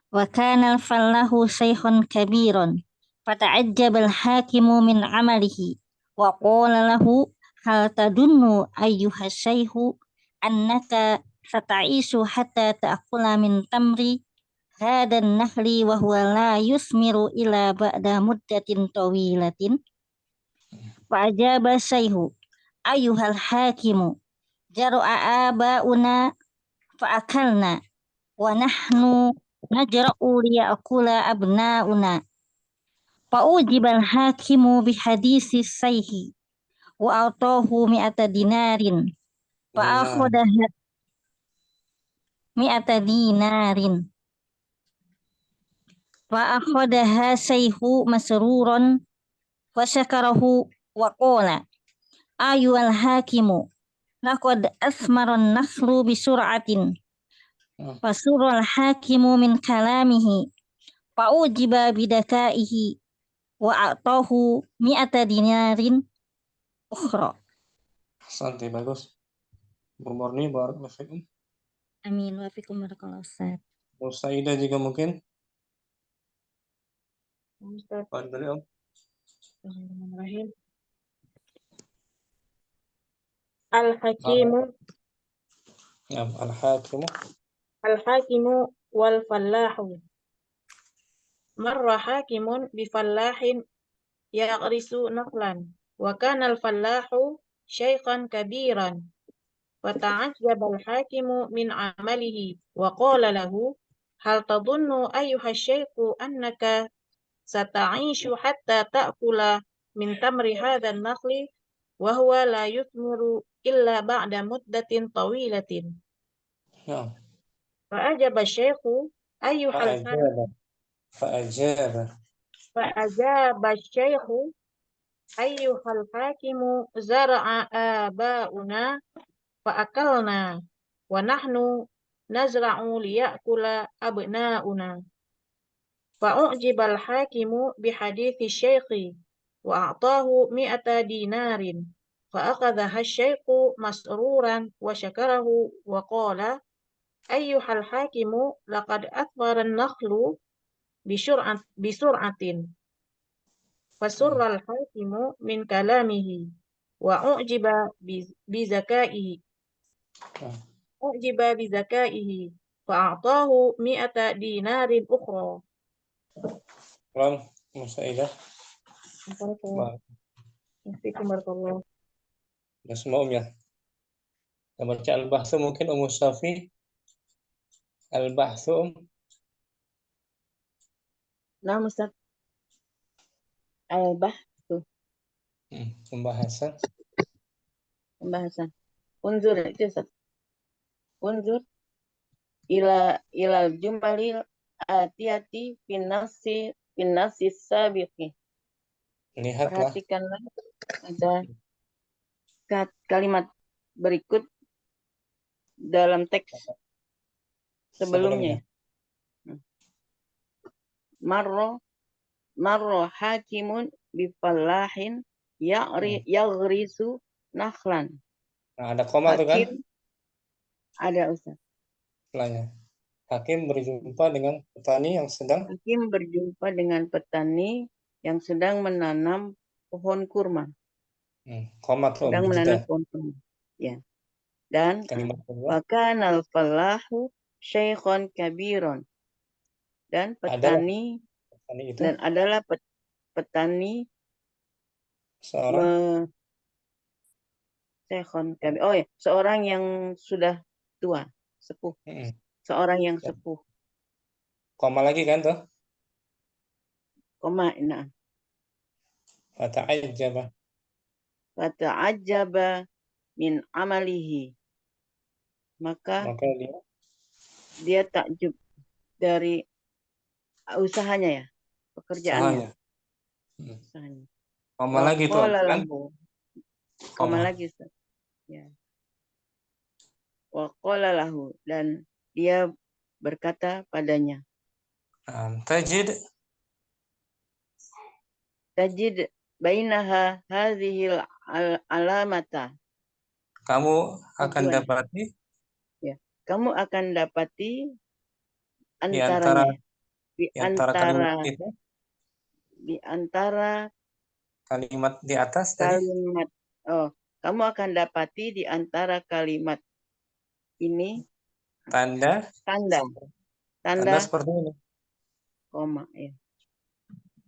Speaker 5: Wa kana al-fallahu shaykhun kabiran. Fata'ajjaba al-hakimu min amalihi. Wa qala lahu hal tadunnu ayyuha shaykhu annaka sata'ishu hatta ta'kula min tamri hadha an-nakhli wa huwa la yusmiru ila ba'da muddatin tawilatin. Fa'ajaba syaihu ayyuhal hakimu jar'a aba'una fa'akalna wa nahnu najra'u liya'kula abna'una. Fa'ujibal hakimu bihadisi syaihi wa a'tahu 100 dinarin. Fa'akhadaha 100 dinarin. Fa'akhadaha syaihu masruran wa syakarahu wa qala ayyuhal hakimu laqad asmaran nakhlu bisur'atin. Fasurral hakimu min kalamihi fa'ujiba bidakaihi wa a'tahu 100 dinarin ukhra.
Speaker 1: Santai, bagus. Bu Murni, barakallahu fikum.
Speaker 5: Amin wa fikum barakallahu Ustaz.
Speaker 1: Bu Saidah juga mungkin.
Speaker 4: Ustaz.
Speaker 1: Fadhali.
Speaker 4: Bismillahirrahmanirrahim. Al-hakimu
Speaker 1: Al-hakimu.
Speaker 4: al-hakimu wal fallahu. Marra hakimun bi fallahin ya'risu naqlan wa kana al-fallahu syaikhan kabiran. Fata'ajjaba al-hakimu min amalihi wa qala lahu hal tadunnu ayyuha syaikhu annaka sata'ishu hatta ta'kula min tamri hadha an-nakhli wa huwa la yuthmiru illa ba'da muddatin tawilatin.
Speaker 1: Nah,
Speaker 4: Fa'ajaba syaikhu ayyuhal
Speaker 1: fa'ajaba.
Speaker 4: syaikhu ayyuhal hakimu zara'a aba'una fa'akalna wa nahnu nazra'u liya'kula abna'una. Fa'u'jibal hakimu bihadithi syaikhi wa a'tahu 100 dinarin. Fa'akadhaha syaikhu masruran wa syakarahu wa qala ayyuhal hakimu laqad athmara an-nakhlu bisur'atin. Fasurral hakimu min kalamihi wa u'jiba bizakaihi. U'jiba bizakaihi fa'atahu 100 dinarin ukhra.
Speaker 1: Lalu Musaidah.
Speaker 4: Assalamualaikum.
Speaker 1: Ya, semua ya. Kita baca al-bahsu mungkin Syafi. Al-bahsu.
Speaker 4: Nah, Ustaz. Al-bahsu.
Speaker 1: Pembahasan.
Speaker 4: Unzur itu Ustaz. Unzur ila jumbalil atiyati finnasi sabiqi.
Speaker 1: Lihatlah.
Speaker 4: Perhatikanlah ada kalimat berikut dalam teks sebelumnya. Marro hakimun bifallahin yaghrisu nakhlan.
Speaker 1: Nah, ada koma tuh kan?
Speaker 4: Ada Ustaz.
Speaker 1: Setelahnya. Hakim berjumpa dengan petani yang sedang
Speaker 4: menanam pohon kurma.
Speaker 1: Koma tuh
Speaker 4: Ya. Dan
Speaker 1: kalimat kedua.
Speaker 4: wa kanal fallahu syaikhon kabiron. Dan petani
Speaker 1: itu
Speaker 4: dan adalah petani seorang yang sudah tua, sepuh. Seorang yang sepuh.
Speaker 1: Koma lagi kan tuh?
Speaker 4: Koma, nah. Fata'ajjaba min amalihi. Maka dia takjub dari usahanya ya, pekerjaannya. Usahanya.
Speaker 1: Koma lagi tuh kan?
Speaker 4: Koma lagi. Ya. Wa qala lahu, dan dia berkata padanya.
Speaker 1: Tajid
Speaker 4: bainaha hadhil alamata.
Speaker 1: Kamu akan dapati.
Speaker 4: Ya, kamu akan dapati
Speaker 1: Di antara kalimat di atas
Speaker 4: kalimat tadi. Kamu akan dapati di antara kalimat ini tanda
Speaker 1: seperti ini.
Speaker 4: Koma ya.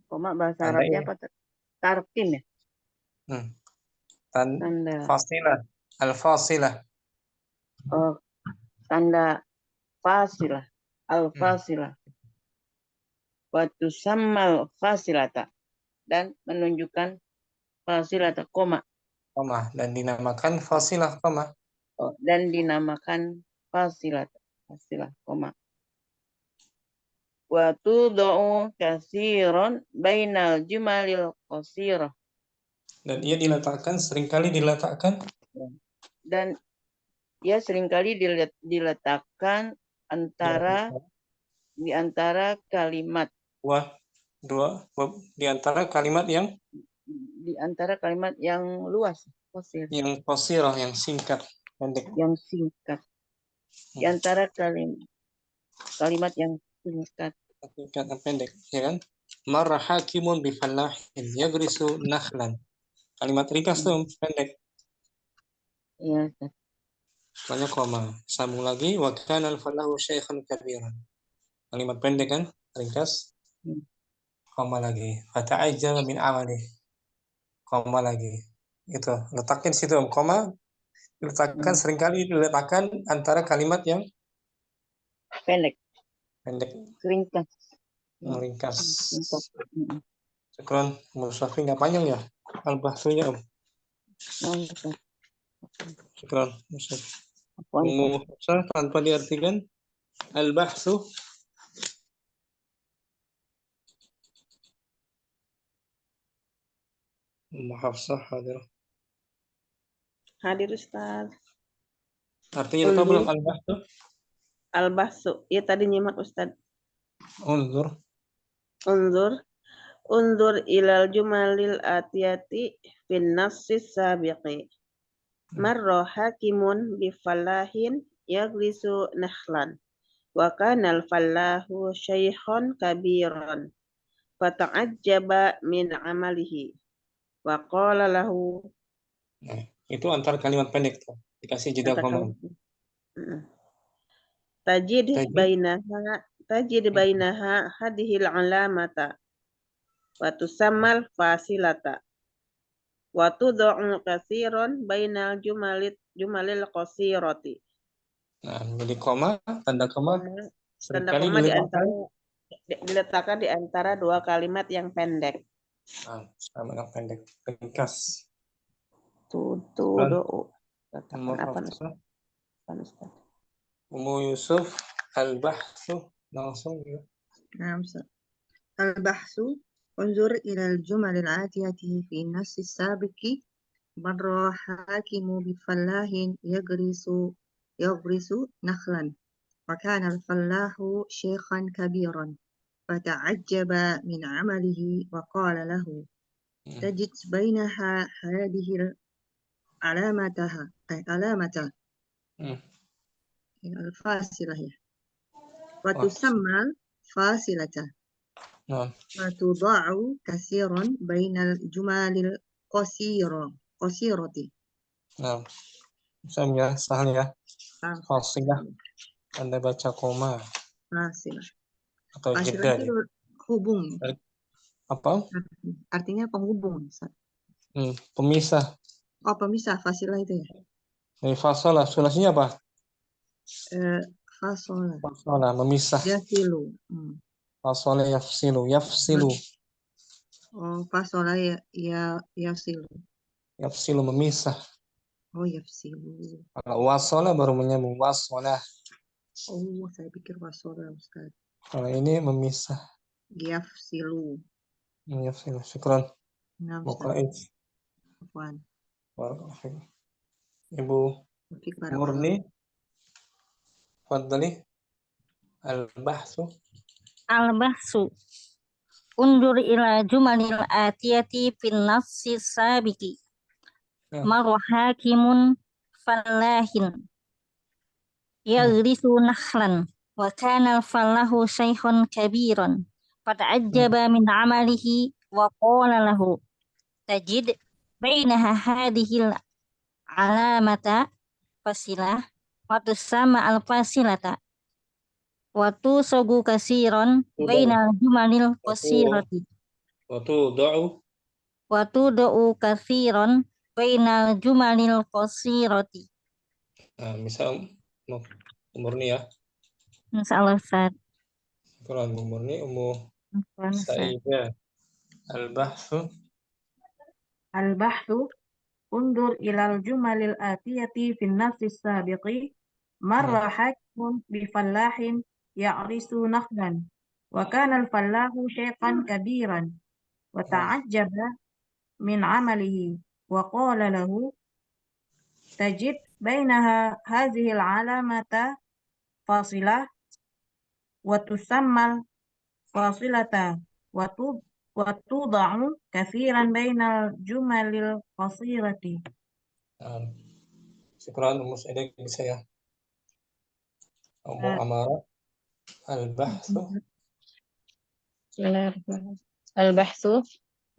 Speaker 4: Koma bahasa Arabnya apa? Tartin ya.
Speaker 1: Tanda fasilah. Al-fasilah.
Speaker 4: Tanda fasilah. Al-fasilah. Wa tusammal fasilata. Dan menunjukkan fasilata koma.
Speaker 1: Dan dinamakan fasilah koma.
Speaker 4: Dan dinamakan fasilah koma. Wa tud'u katsiran bainal jumalil qasirah.
Speaker 1: Dan ia seringkali diletakkan
Speaker 4: di antara kalimat yang luas,
Speaker 1: yang qasirah, yang singkat, pendek.
Speaker 4: Di antara kalimat yang singkat
Speaker 1: dan pendek, ya kan? Marra hakimun bifallahin yagrisu nakhlan. Kalimat ringkas tuh pendek.
Speaker 4: Iya, Ustaz.
Speaker 1: Soalnya koma. Sambung lagi. Wa kana al-fallahu syaikhan kabiran. Kalimat pendek kan? Ringkas.
Speaker 4: Hmm.
Speaker 1: Koma lagi. Fata'ajjaba min amali. Koma lagi. Itu. Letakin situ koma. Letakkan seringkali diletakkan antara kalimat yang
Speaker 4: Pendek,
Speaker 1: pendek
Speaker 4: ringkas.
Speaker 1: meringkas.
Speaker 4: Ringkas.
Speaker 1: Syukran. Musafi nggak panjang ya? Al-bahsunya Om.
Speaker 4: Oh, Ustaz.
Speaker 1: Syukran. Musafi.
Speaker 4: Afwan, Ustaz.
Speaker 1: Tanpa diartikan al-bahsu. Hafsah hadir.
Speaker 4: Hadir, Ustaz.
Speaker 1: Artinya apa belum
Speaker 4: Unzur
Speaker 1: al-bahsu?
Speaker 4: al-bahsu. Iya tadi nyimak, Ustaz.
Speaker 1: Unzur.
Speaker 4: Unzur ilal jumalil atiyati fin nassis sabiqi. Marra hakimun bifallahin yagrisu nakhlan. Wa kana al-fallahu syaikhan kabiran. Fata'ajjaba min amalihi. Wa qala lahu.
Speaker 1: Nah, itu antar kalimat pendek tuh. Dikasih jeda koma.
Speaker 4: Tajid bainaha hadhil alamata wa tusammal fasilata wa tud'u katsiran bainal jumalil qasirati.
Speaker 1: Nah, jadi koma, tanda koma
Speaker 4: Tanda
Speaker 1: seringkali
Speaker 4: koma
Speaker 1: diletakkan
Speaker 4: diletakkan di antara dua kalimat yang pendek.
Speaker 1: kalimat pendek, ringkas.
Speaker 4: Tudu'u. Katakan
Speaker 1: Ummu
Speaker 4: apa,
Speaker 1: Hafsah,
Speaker 4: Ustaz?
Speaker 1: Ummu Yusuf, al-bahsu langsung ya.
Speaker 3: نعم سر. البحث انظر إلى الجمل الآتية في النص السابق. مر حاكم بفلاح يغرس نخلا وكان الفلاح شيخا كبيرا فتعجب من عمله وقال له تجد بينها هذه علامة الفاصلة هي وتسمى فاصلة وتضع كثيرا بين الجمل القصيرة.
Speaker 1: Nah, Sam ya, sahal ya. Fasilah, Anda baca koma
Speaker 3: Fasilah.
Speaker 1: atau
Speaker 3: Fasilah
Speaker 1: jeda.
Speaker 3: itu hubung.
Speaker 1: Apa?
Speaker 3: Artinya penghubung.
Speaker 1: Pemisah.
Speaker 3: Oh, pemisah fasilah itu ya.
Speaker 1: Dari fasalah, sulasinya apa?
Speaker 3: Fasolah.
Speaker 1: Fasalah, memisah.
Speaker 3: Yasilu.
Speaker 1: Fasalah yafsilu.
Speaker 3: Oh, fasolah yasilu.
Speaker 1: Yafsilu memisah.
Speaker 3: Oh, yafsilu.
Speaker 1: Kalau wasalah baru menyambung wasalah.
Speaker 3: Oh, saya pikir wasolah, Ustaz.
Speaker 1: Kalau ini memisah.
Speaker 3: Yafsilu.
Speaker 1: Yafsilu. Syukran.
Speaker 3: Nah,
Speaker 1: Ustaz.
Speaker 3: Afwan.
Speaker 1: Ibu Murni, fadhali. Al-bahsu.
Speaker 5: Undur ila jumalil atiyati fin nafsi sabiki. Marra hakimun fallahin yagrisu nakhlan wa kana al-fallahu shaykhun kabiran fata'ajjaba min amalihi wa qala lahu tajid bainaha hadhil alamata fasilah wa tusamma al-fasilata wa tusagu kasiran bainal jumalil qasirati wa tud'u kasiran bainal jumalil qasirati.
Speaker 1: Nah, misal Murni ya.
Speaker 5: Insyaallah Ustaz.
Speaker 1: Syukran Bu Murni. Ummu Saidah.
Speaker 4: Al-bahsu undur ilal jumalil atiyati fin nafsis sabiqi marra hakimun bifallahin ya'risu nakhlan wa kana al-fallahu syaikhan kabiran wa ta'ajjaba min amalihi wa qala lahu tajid bainaha hadhihi al-alamata fasilah wa tusammal fasilata wa tuda'u kathiran bainal jumalil qasirati.
Speaker 1: Syukran Ummu Saidah bisa ya. Ummu Amara al-bahsu.
Speaker 2: Bismillahirrahmanirrahim. البحث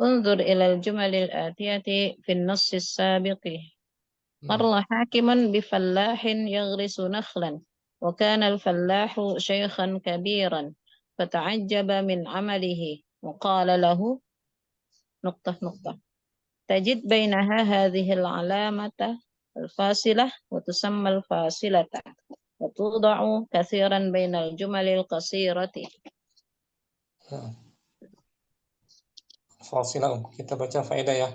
Speaker 2: انظر إلى الجمل الآتية في النص السابق. مر حاكم بفلاح يغرس نخلا وكان الفلاح شيخا كبيرا فتعجب من عمله وقال له نقطة نقطة تجد بينها هذه العلامة الفاصلة وتسمى الفاصلة وتوضع كثيرا بين الجمل القصيرة.
Speaker 1: Fasilah, kita baca faedah ya.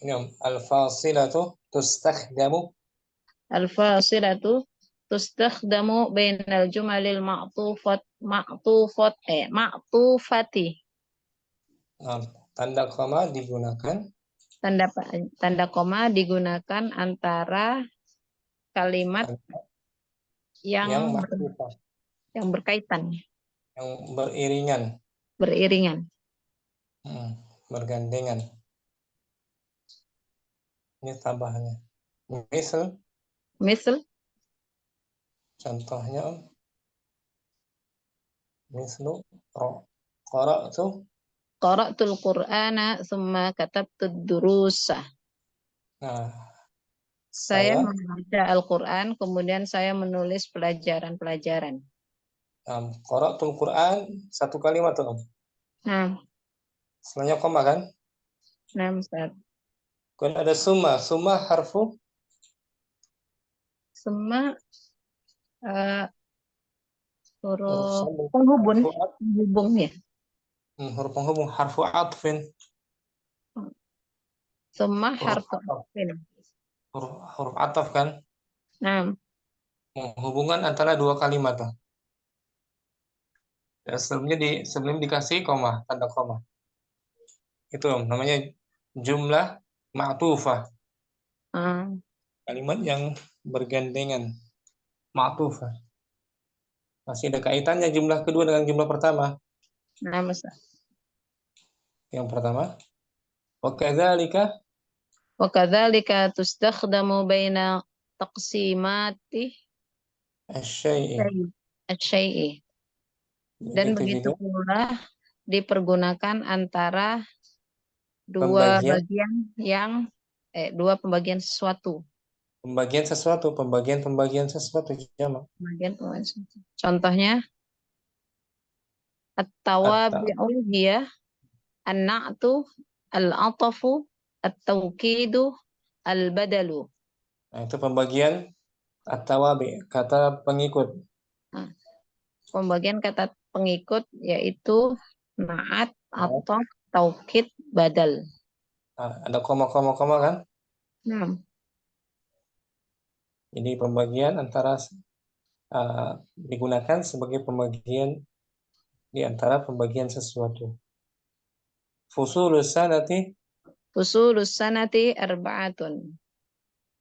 Speaker 1: Ini al-fasilatu tustakhdamu.
Speaker 2: الفاصلة تستخدم بين الجمل معطوفة.
Speaker 1: Tanda koma digunakan.
Speaker 2: Tanda koma digunakan antara kalimat yang
Speaker 1: ma'tufah,
Speaker 2: yang berkaitan,
Speaker 1: yang beriringan, bergandengan. Ini tambahannya.
Speaker 2: Misal
Speaker 1: Contohnya mislu qara'tu.
Speaker 2: qara'tul Qur'ana tsumma katabtud durusa.
Speaker 1: Nah,
Speaker 2: Saya membaca Al-Quran, kemudian saya menulis pelajaran-pelajaran.
Speaker 1: Qara'tul Qur'an satu kalimat tuh.
Speaker 2: Nah,
Speaker 1: Setelahnya koma kan?
Speaker 2: nah Ustaz.
Speaker 1: Kemudian ada summa harfu.
Speaker 2: Summa huruf penghubung ya.
Speaker 1: Huruf penghubung harfu atfin.
Speaker 2: Summa harfu atfin.
Speaker 1: Huruf ataf kan?
Speaker 2: Nah,
Speaker 1: Hubungan antara dua kalimat tuh. Ya, sebelum dikasih koma, tanda koma. Itu namanya jumlah ma'tufah. Kalimat yang bergandengan. Ma'tufah. Masih ada kaitannya jumlah kedua dengan jumlah pertama.
Speaker 2: nah Ustaz.
Speaker 1: Yang pertama, wa
Speaker 2: kadzalika tustakhdamu baina taqsimati asy-syai'i. Dan begitu pula dipergunakan antara dua pembagian sesuatu.
Speaker 1: Pembagian sesuatu jamak.
Speaker 2: Contohnya at-tawabi'u hiya an-na'tu al-'atafu at-tawkidu al-badalu.
Speaker 1: Nah, itu pembagian at-tawabi, kata pengikut.
Speaker 2: Nah, pembagian kata pengikut yaitu na'at, atau taukid, badal.
Speaker 1: Nah, ada koma kan?
Speaker 2: Nah.
Speaker 1: Jadi pembagian antara digunakan sebagai pembagian di antara pembagian sesuatu. Fusulus
Speaker 2: sanati arba'atun.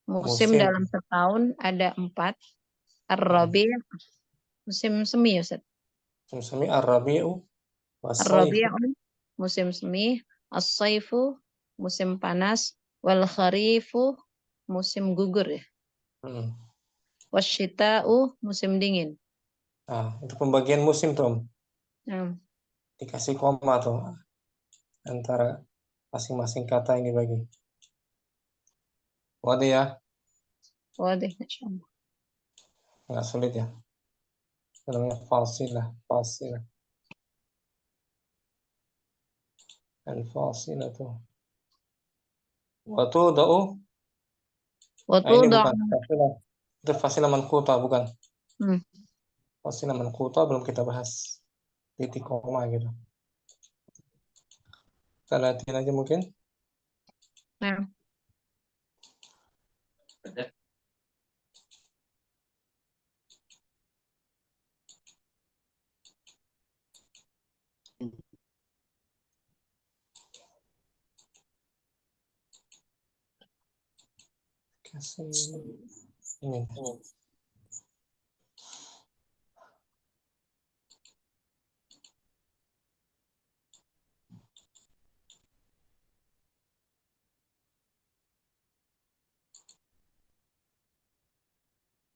Speaker 2: Musim dalam setahun ada 4. Ar-Rabi' musim semi, Ustaz.
Speaker 1: Musim semi ar-Rabi'u
Speaker 2: Ar-Rabi'u musim semi, as-Saifu musim panas, wal Kharifu musim gugur ya. Wasyita'u musim dingin.
Speaker 1: Nah, itu pembagian musim tuh. Dikasih koma tuh antara masing-masing kata ini bagi. Wadah ya?
Speaker 2: Wadah, insyaallah.
Speaker 1: Nggak sulit ya? Namanya fasilah. Al-fasilah tuh. Watuda'u. Ini bukan fasilah. Itu fasilah manquta, bukan? Fasilah manquta belum kita bahas. Titik koma gitu. Kita latihan aja mungkin.
Speaker 2: Nah.
Speaker 1: Kasih ini.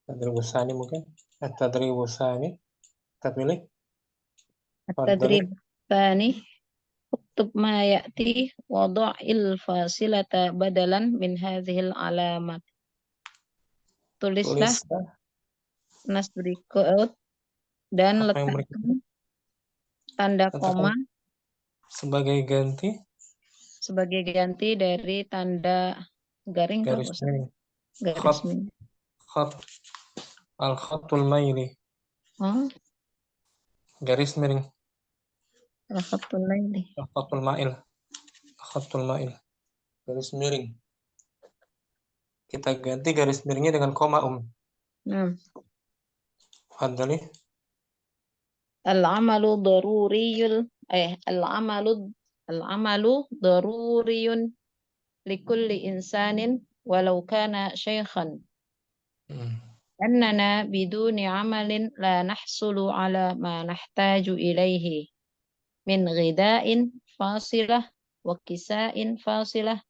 Speaker 1: Tadribus tsani mungkin. Tadribus tsani. Kita pilih. Fadli.
Speaker 2: التدريب الثاني اكتب ما يأتي وضع الفاصلة بدلا من هذه العلامات. Tulislah
Speaker 1: Tulislah
Speaker 2: nas berikut dan
Speaker 1: apa yang berikut
Speaker 2: letakkan tanda koma
Speaker 1: katakan sebagai ganti
Speaker 2: sebagai ganti dari tanda garing kah,
Speaker 1: garis
Speaker 2: Ustaz?
Speaker 1: miring.
Speaker 2: Garis
Speaker 1: Khat,
Speaker 2: miring.
Speaker 1: khat, al-khatul maili.
Speaker 2: Oh,
Speaker 1: Garis miring.
Speaker 2: al-khatul maili.
Speaker 1: Al-khatul mail. Khatul mail. Garis miring. Kita ganti garis miringnya dengan koma,
Speaker 2: Nah,
Speaker 1: Fadli.
Speaker 2: al-amalu daruriyul al-amalu daruriyun likulli insanin walau kana syaikhan. أننا بدون عمل لا نحصل على ما نحتاج إليه من غذاء فاصلة وكساء فاصلة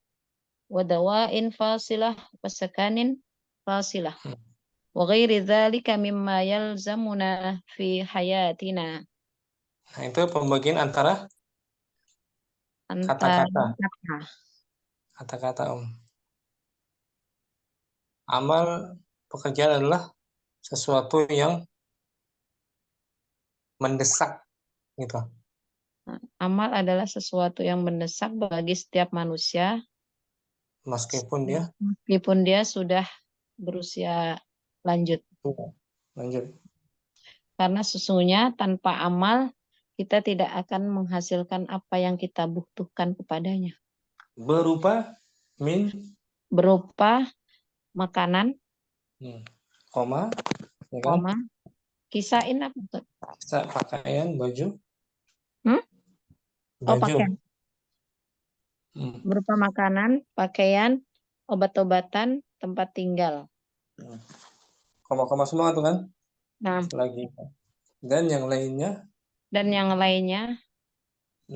Speaker 2: ودواء فاصلة وسكن فاصلة وغير ذلك مما يلزمنا في حياتنا.
Speaker 1: Nah, itu pembagian antara kata-kata. Kata-kata, Amal pekerjaan adalah sesuatu yang mendesak, gitu.
Speaker 2: Amal adalah sesuatu yang mendesak bagi setiap manusia,
Speaker 1: Meskipun
Speaker 2: dia sudah berusia lanjut.
Speaker 1: lanjut.
Speaker 2: Karena sesungguhnya tanpa amal kita tidak akan menghasilkan apa yang kita butuhkan kepadanya.
Speaker 1: Berupa
Speaker 2: Berupa makanan,
Speaker 1: koma, ya kan?
Speaker 2: koma, kisain apa tuh?
Speaker 1: Bisa pakaian, baju.
Speaker 2: Oh,
Speaker 1: Baju.
Speaker 2: pakaian. Berupa makanan, pakaian, obat-obatan, tempat tinggal.
Speaker 1: Koma-koma semua tuh kan?
Speaker 2: Nah,
Speaker 1: lagi. Dan yang lainnya dari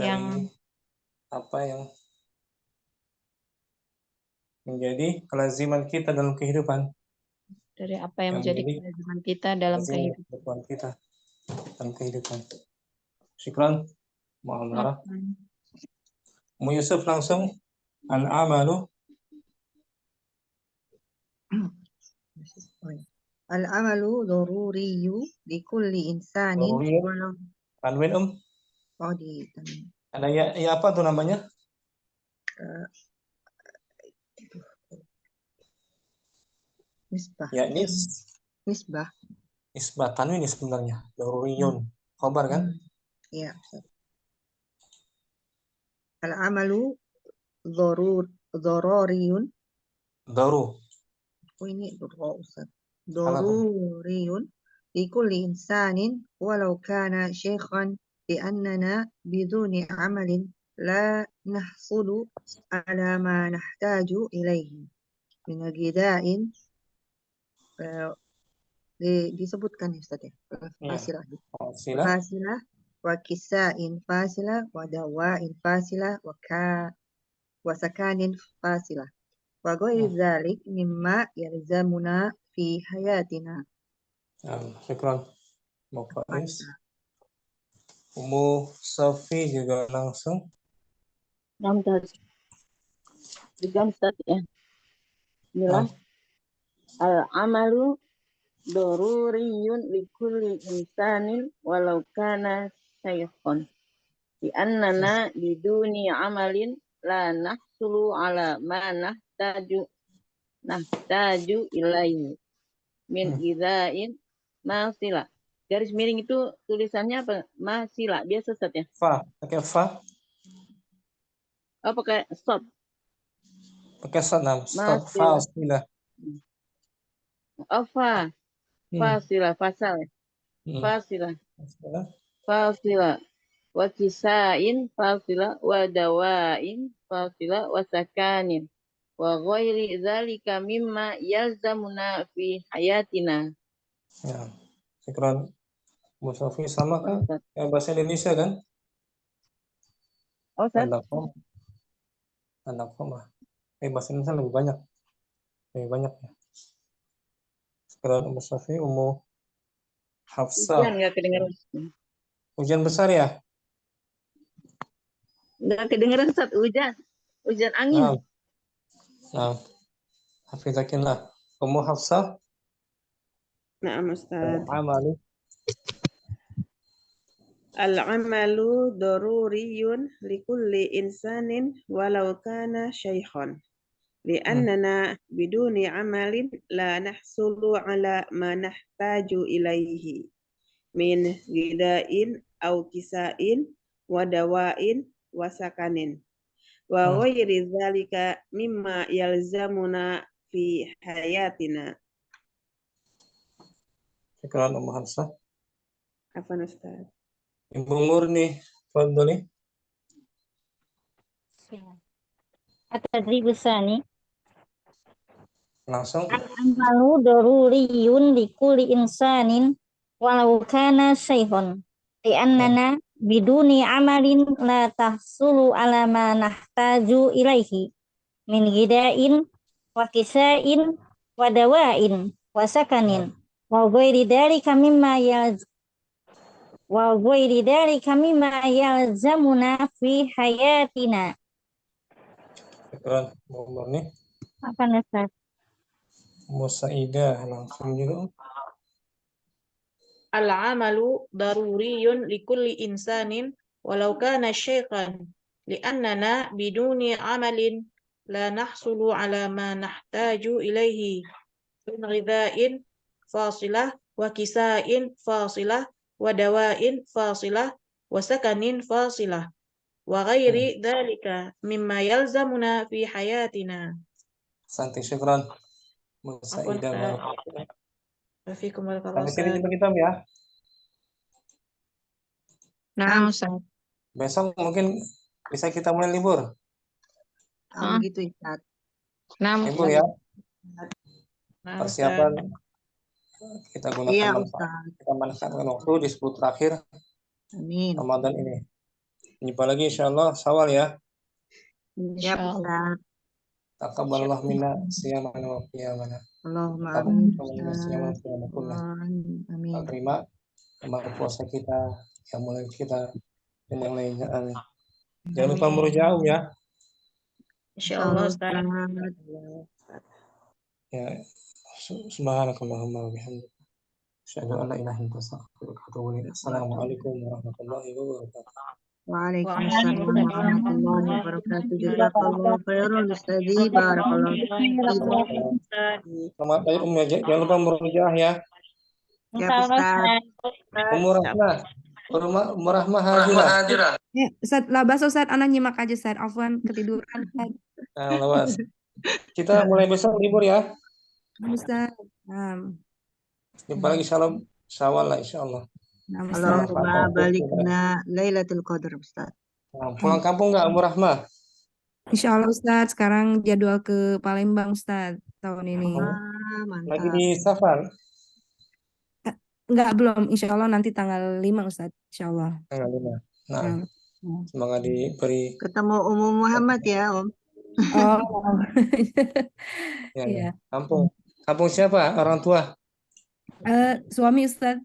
Speaker 2: yang
Speaker 1: apa yang menjadi kelaziman kita dalam kehidupan.
Speaker 2: Dari apa yang menjadi kelaziman kita dalam kehidupan
Speaker 1: kita dalam kehidupan. Syukran. Mohon maaf. Mu Yusuf langsung al-amalu.
Speaker 3: Al-amalu daruriyu li kulli insanin walau
Speaker 1: Tanwin
Speaker 3: di
Speaker 1: ada ya apa tuh namanya?
Speaker 3: Nisbah.
Speaker 1: Ya
Speaker 3: Nisbah.
Speaker 1: Nisbah tanwin sebenarnya. Daruriyun. Khobar kan?
Speaker 3: Iya. Al-amalu daruriyun.
Speaker 1: Daru.
Speaker 3: Oh, ini Ustaz. Daruriyun li kulli insanin walau kana syaikhan li'annana biduni amalin la nahsulu ala ma nahtaju ilaihi min ghida'in disebutkan Ustaz ya. Fasilah wa kisa'in fasilah wa dawa'in fasilah wa sakanin fasilah wa ghairi dzalik mimma yalzamuna fi hayatina.
Speaker 1: Syukran. Mufaiz. Umu Sofi juga langsung.
Speaker 4: Juga Ustaz ya. Bismillah. Al-amalu daruriyun likulli insanin walau kana syaikhun. Di annana biduni amalin la nahsulu ala ma nahtaju ilaihi min idzain masila. Garis miring itu tulisannya apa? Masila biasa Ustaz ya?
Speaker 1: Pakai fa.
Speaker 4: Oh, pakai stop.
Speaker 1: Pakai stop, fasilah.
Speaker 4: Oh, fasilah, fasal. Fasilah. Wa kisain fasilah, wa dawain fasilah, wa sakanin. Wa ghairi dzalika mimma yalzamuna fi hayatina.
Speaker 1: Ya. Syukran. Musafi sama kan? Yang bahasa Indonesia kan?
Speaker 4: Oh,
Speaker 1: tanda koma. Bahasa Indonesia lebih banyak. Lebih banyak ya. Sekarang Musafi, Hafsah.
Speaker 4: Hujan nggak kedengaran.
Speaker 1: Hujan besar ya?
Speaker 4: Nggak kedengeran Ustaz, hujan angin.
Speaker 1: Nah, nah, hafizakillah. Ummu Hafsah,
Speaker 6: Na'am Ustaz.
Speaker 1: amalu.
Speaker 6: Al-amalu daruriyun likulli insanin walau kana syaikhan. Li'annana biduni amalin la nahsulu ala ma nahtaju ilaihi min ghida'in aw kisa'in wa dawa'in wa sakanin wa ghairi dzalika mimma yalzamuna fi hayatina.
Speaker 1: Syukran Ummu Hafsah.
Speaker 6: Afwan Ustaz.
Speaker 1: Ibu Murni, tafadhali.
Speaker 5: At-tadribus tsani.
Speaker 1: Langsung.
Speaker 5: Al-amalu daruriyun likulli insanin walau kana syaikhun. Li'annana biduni amalin la tahsulu ala ma nahtaju ilaihi min ghida'in wa kisa'in wa dawa'in wa sakanin wa ghairi dzalika mimma yalzamuna fi hayatina.
Speaker 1: Syukran Ibu Murni.
Speaker 5: Apa Ustaz?
Speaker 1: Ummu Saidah langsung juga.
Speaker 7: Al-amalu daruriyun likulli insanin walau kana syaikhan li'annana biduni amalin la nahsulu ala ma nahtaju ilaihi min ghidha'in fasilah wa kisa'in fasilah wa dawa'in fasilah wa sakanin fasilah wa ghairi dhalika mimma yalzamuna fi hayatina.
Speaker 1: Santi, syukran. Ummu
Speaker 7: Afwan,
Speaker 1: Saidah.
Speaker 7: Ustaz. Wafikum
Speaker 1: Sampai sini
Speaker 7: warahmatullahi
Speaker 1: jumpa kita ya.
Speaker 2: Nah, Ustaz.
Speaker 1: Besok mungkin bisa kita mulai libur.
Speaker 3: Begitu Ustaz.
Speaker 2: Nah,
Speaker 1: Libur ya.
Speaker 7: Nah,
Speaker 1: Persiapan kita gunakan
Speaker 3: Iya
Speaker 1: manfaat.
Speaker 3: Ustaz.
Speaker 1: Kita manfaatkan waktu di 10 terakhir
Speaker 3: Amin.
Speaker 1: Ramadan ini. Jumpa lagi insyaallah Syawal ya.
Speaker 3: Ya Ustaz.
Speaker 1: Taqabbalallah minna siyamana wa qiyamana.
Speaker 3: Allahumma amin
Speaker 1: Taqabbalallah
Speaker 3: Ustaz.
Speaker 1: siyamana wa qiyamana.
Speaker 3: Amin.
Speaker 1: Terima kemarin puasa kita, yang mulai kita dan yang lainnya. Amin. Jangan lupa merujaah ya.
Speaker 7: insyaallah Ustaz.
Speaker 1: Ya. Subhanakallahumma wa bihamdika. Asyhadu an la ilaha illa anta astaghfiruka wa atubu ilaik. Assalamualaikum warahmatullahi wabarakatuh.
Speaker 3: Waalaikumsalam warahmatullahi wabarakatuh. Jazakallahu khairan Ustazi. Barakallahu fiikum.
Speaker 1: Selamat ayo jangan lupa merujaah ya.
Speaker 3: Ya Ustaz.
Speaker 1: Umur Rahmah. Umur Rahmah hadirah.
Speaker 8: Ustaz, labas Ustaz, anak nyimak aja Ustaz. Afwan ketiduran Ustaz.
Speaker 1: Nah, lawas. Kita mulai besok libur ya.
Speaker 8: Ustaz.
Speaker 1: Jumpa lagi Shalom Syawal lah insyaallah.
Speaker 3: Allahumma balikna Lailatul Qadar Ustaz.
Speaker 1: Nah, pulang kampung nggak Umur Rahmah?
Speaker 8: Insyaallah Ustaz, sekarang jadwal ke Palembang Ustaz tahun ini.
Speaker 3: Mantap.
Speaker 1: Lagi di safar?
Speaker 8: Enggak, belum. Insyaallah nanti tanggal 5 Ustaz. Insyaallah.
Speaker 1: Tanggal 5. Nah, semoga diberi.
Speaker 3: Ketemu Ummu Muhammad ya Om.
Speaker 8: Oh.
Speaker 1: Ya. Kampung siapa? Orang tua?
Speaker 8: Suami Ustaz.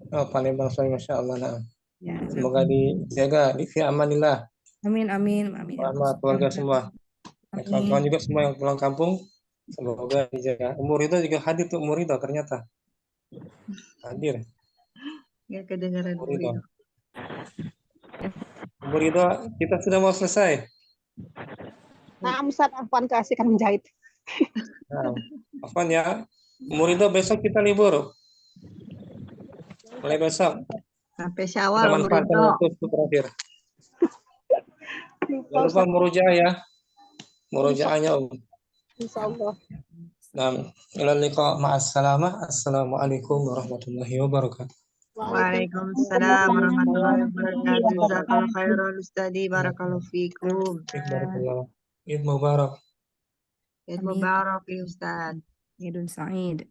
Speaker 1: Oh, Palembang suami, masya Allah. Nah.
Speaker 8: Ya,
Speaker 1: Semoga dijaga di fi amanillah.
Speaker 8: Amin.
Speaker 1: Rahmat keluarga semua. Kawan-kawan juga semua yang pulang kampung, semoga dijaga. Umur itu juga hadir tuh, umur itu ternyata hadir.
Speaker 3: Ya kedengaran umur itu.
Speaker 1: Umur itu kita sudah mau selesai.
Speaker 9: Nah, Ustaz, Afwan keasikan menjahit.
Speaker 1: Nah, Afwan ya. Umur itu besok kita libur. Mulai besok.
Speaker 3: Sampai Syawal
Speaker 1: Kita manfaatkan waktu terakhir. Jangan lupa merujaah ya. Murojaahnya Om.
Speaker 9: Insyaallah.
Speaker 1: Nah, ilal liqa ma'as salamah. Assalamualaikum warahmatullahi wabarakatuh.
Speaker 3: Waalaikumsalam warahmatullahi wabarakatuh. Jazakallahu khairan Ustazi. Barakallahu fiikum.
Speaker 1: Id Mubarak.
Speaker 3: Id Mubarak ya Ustaz.
Speaker 8: Idul Sa'id.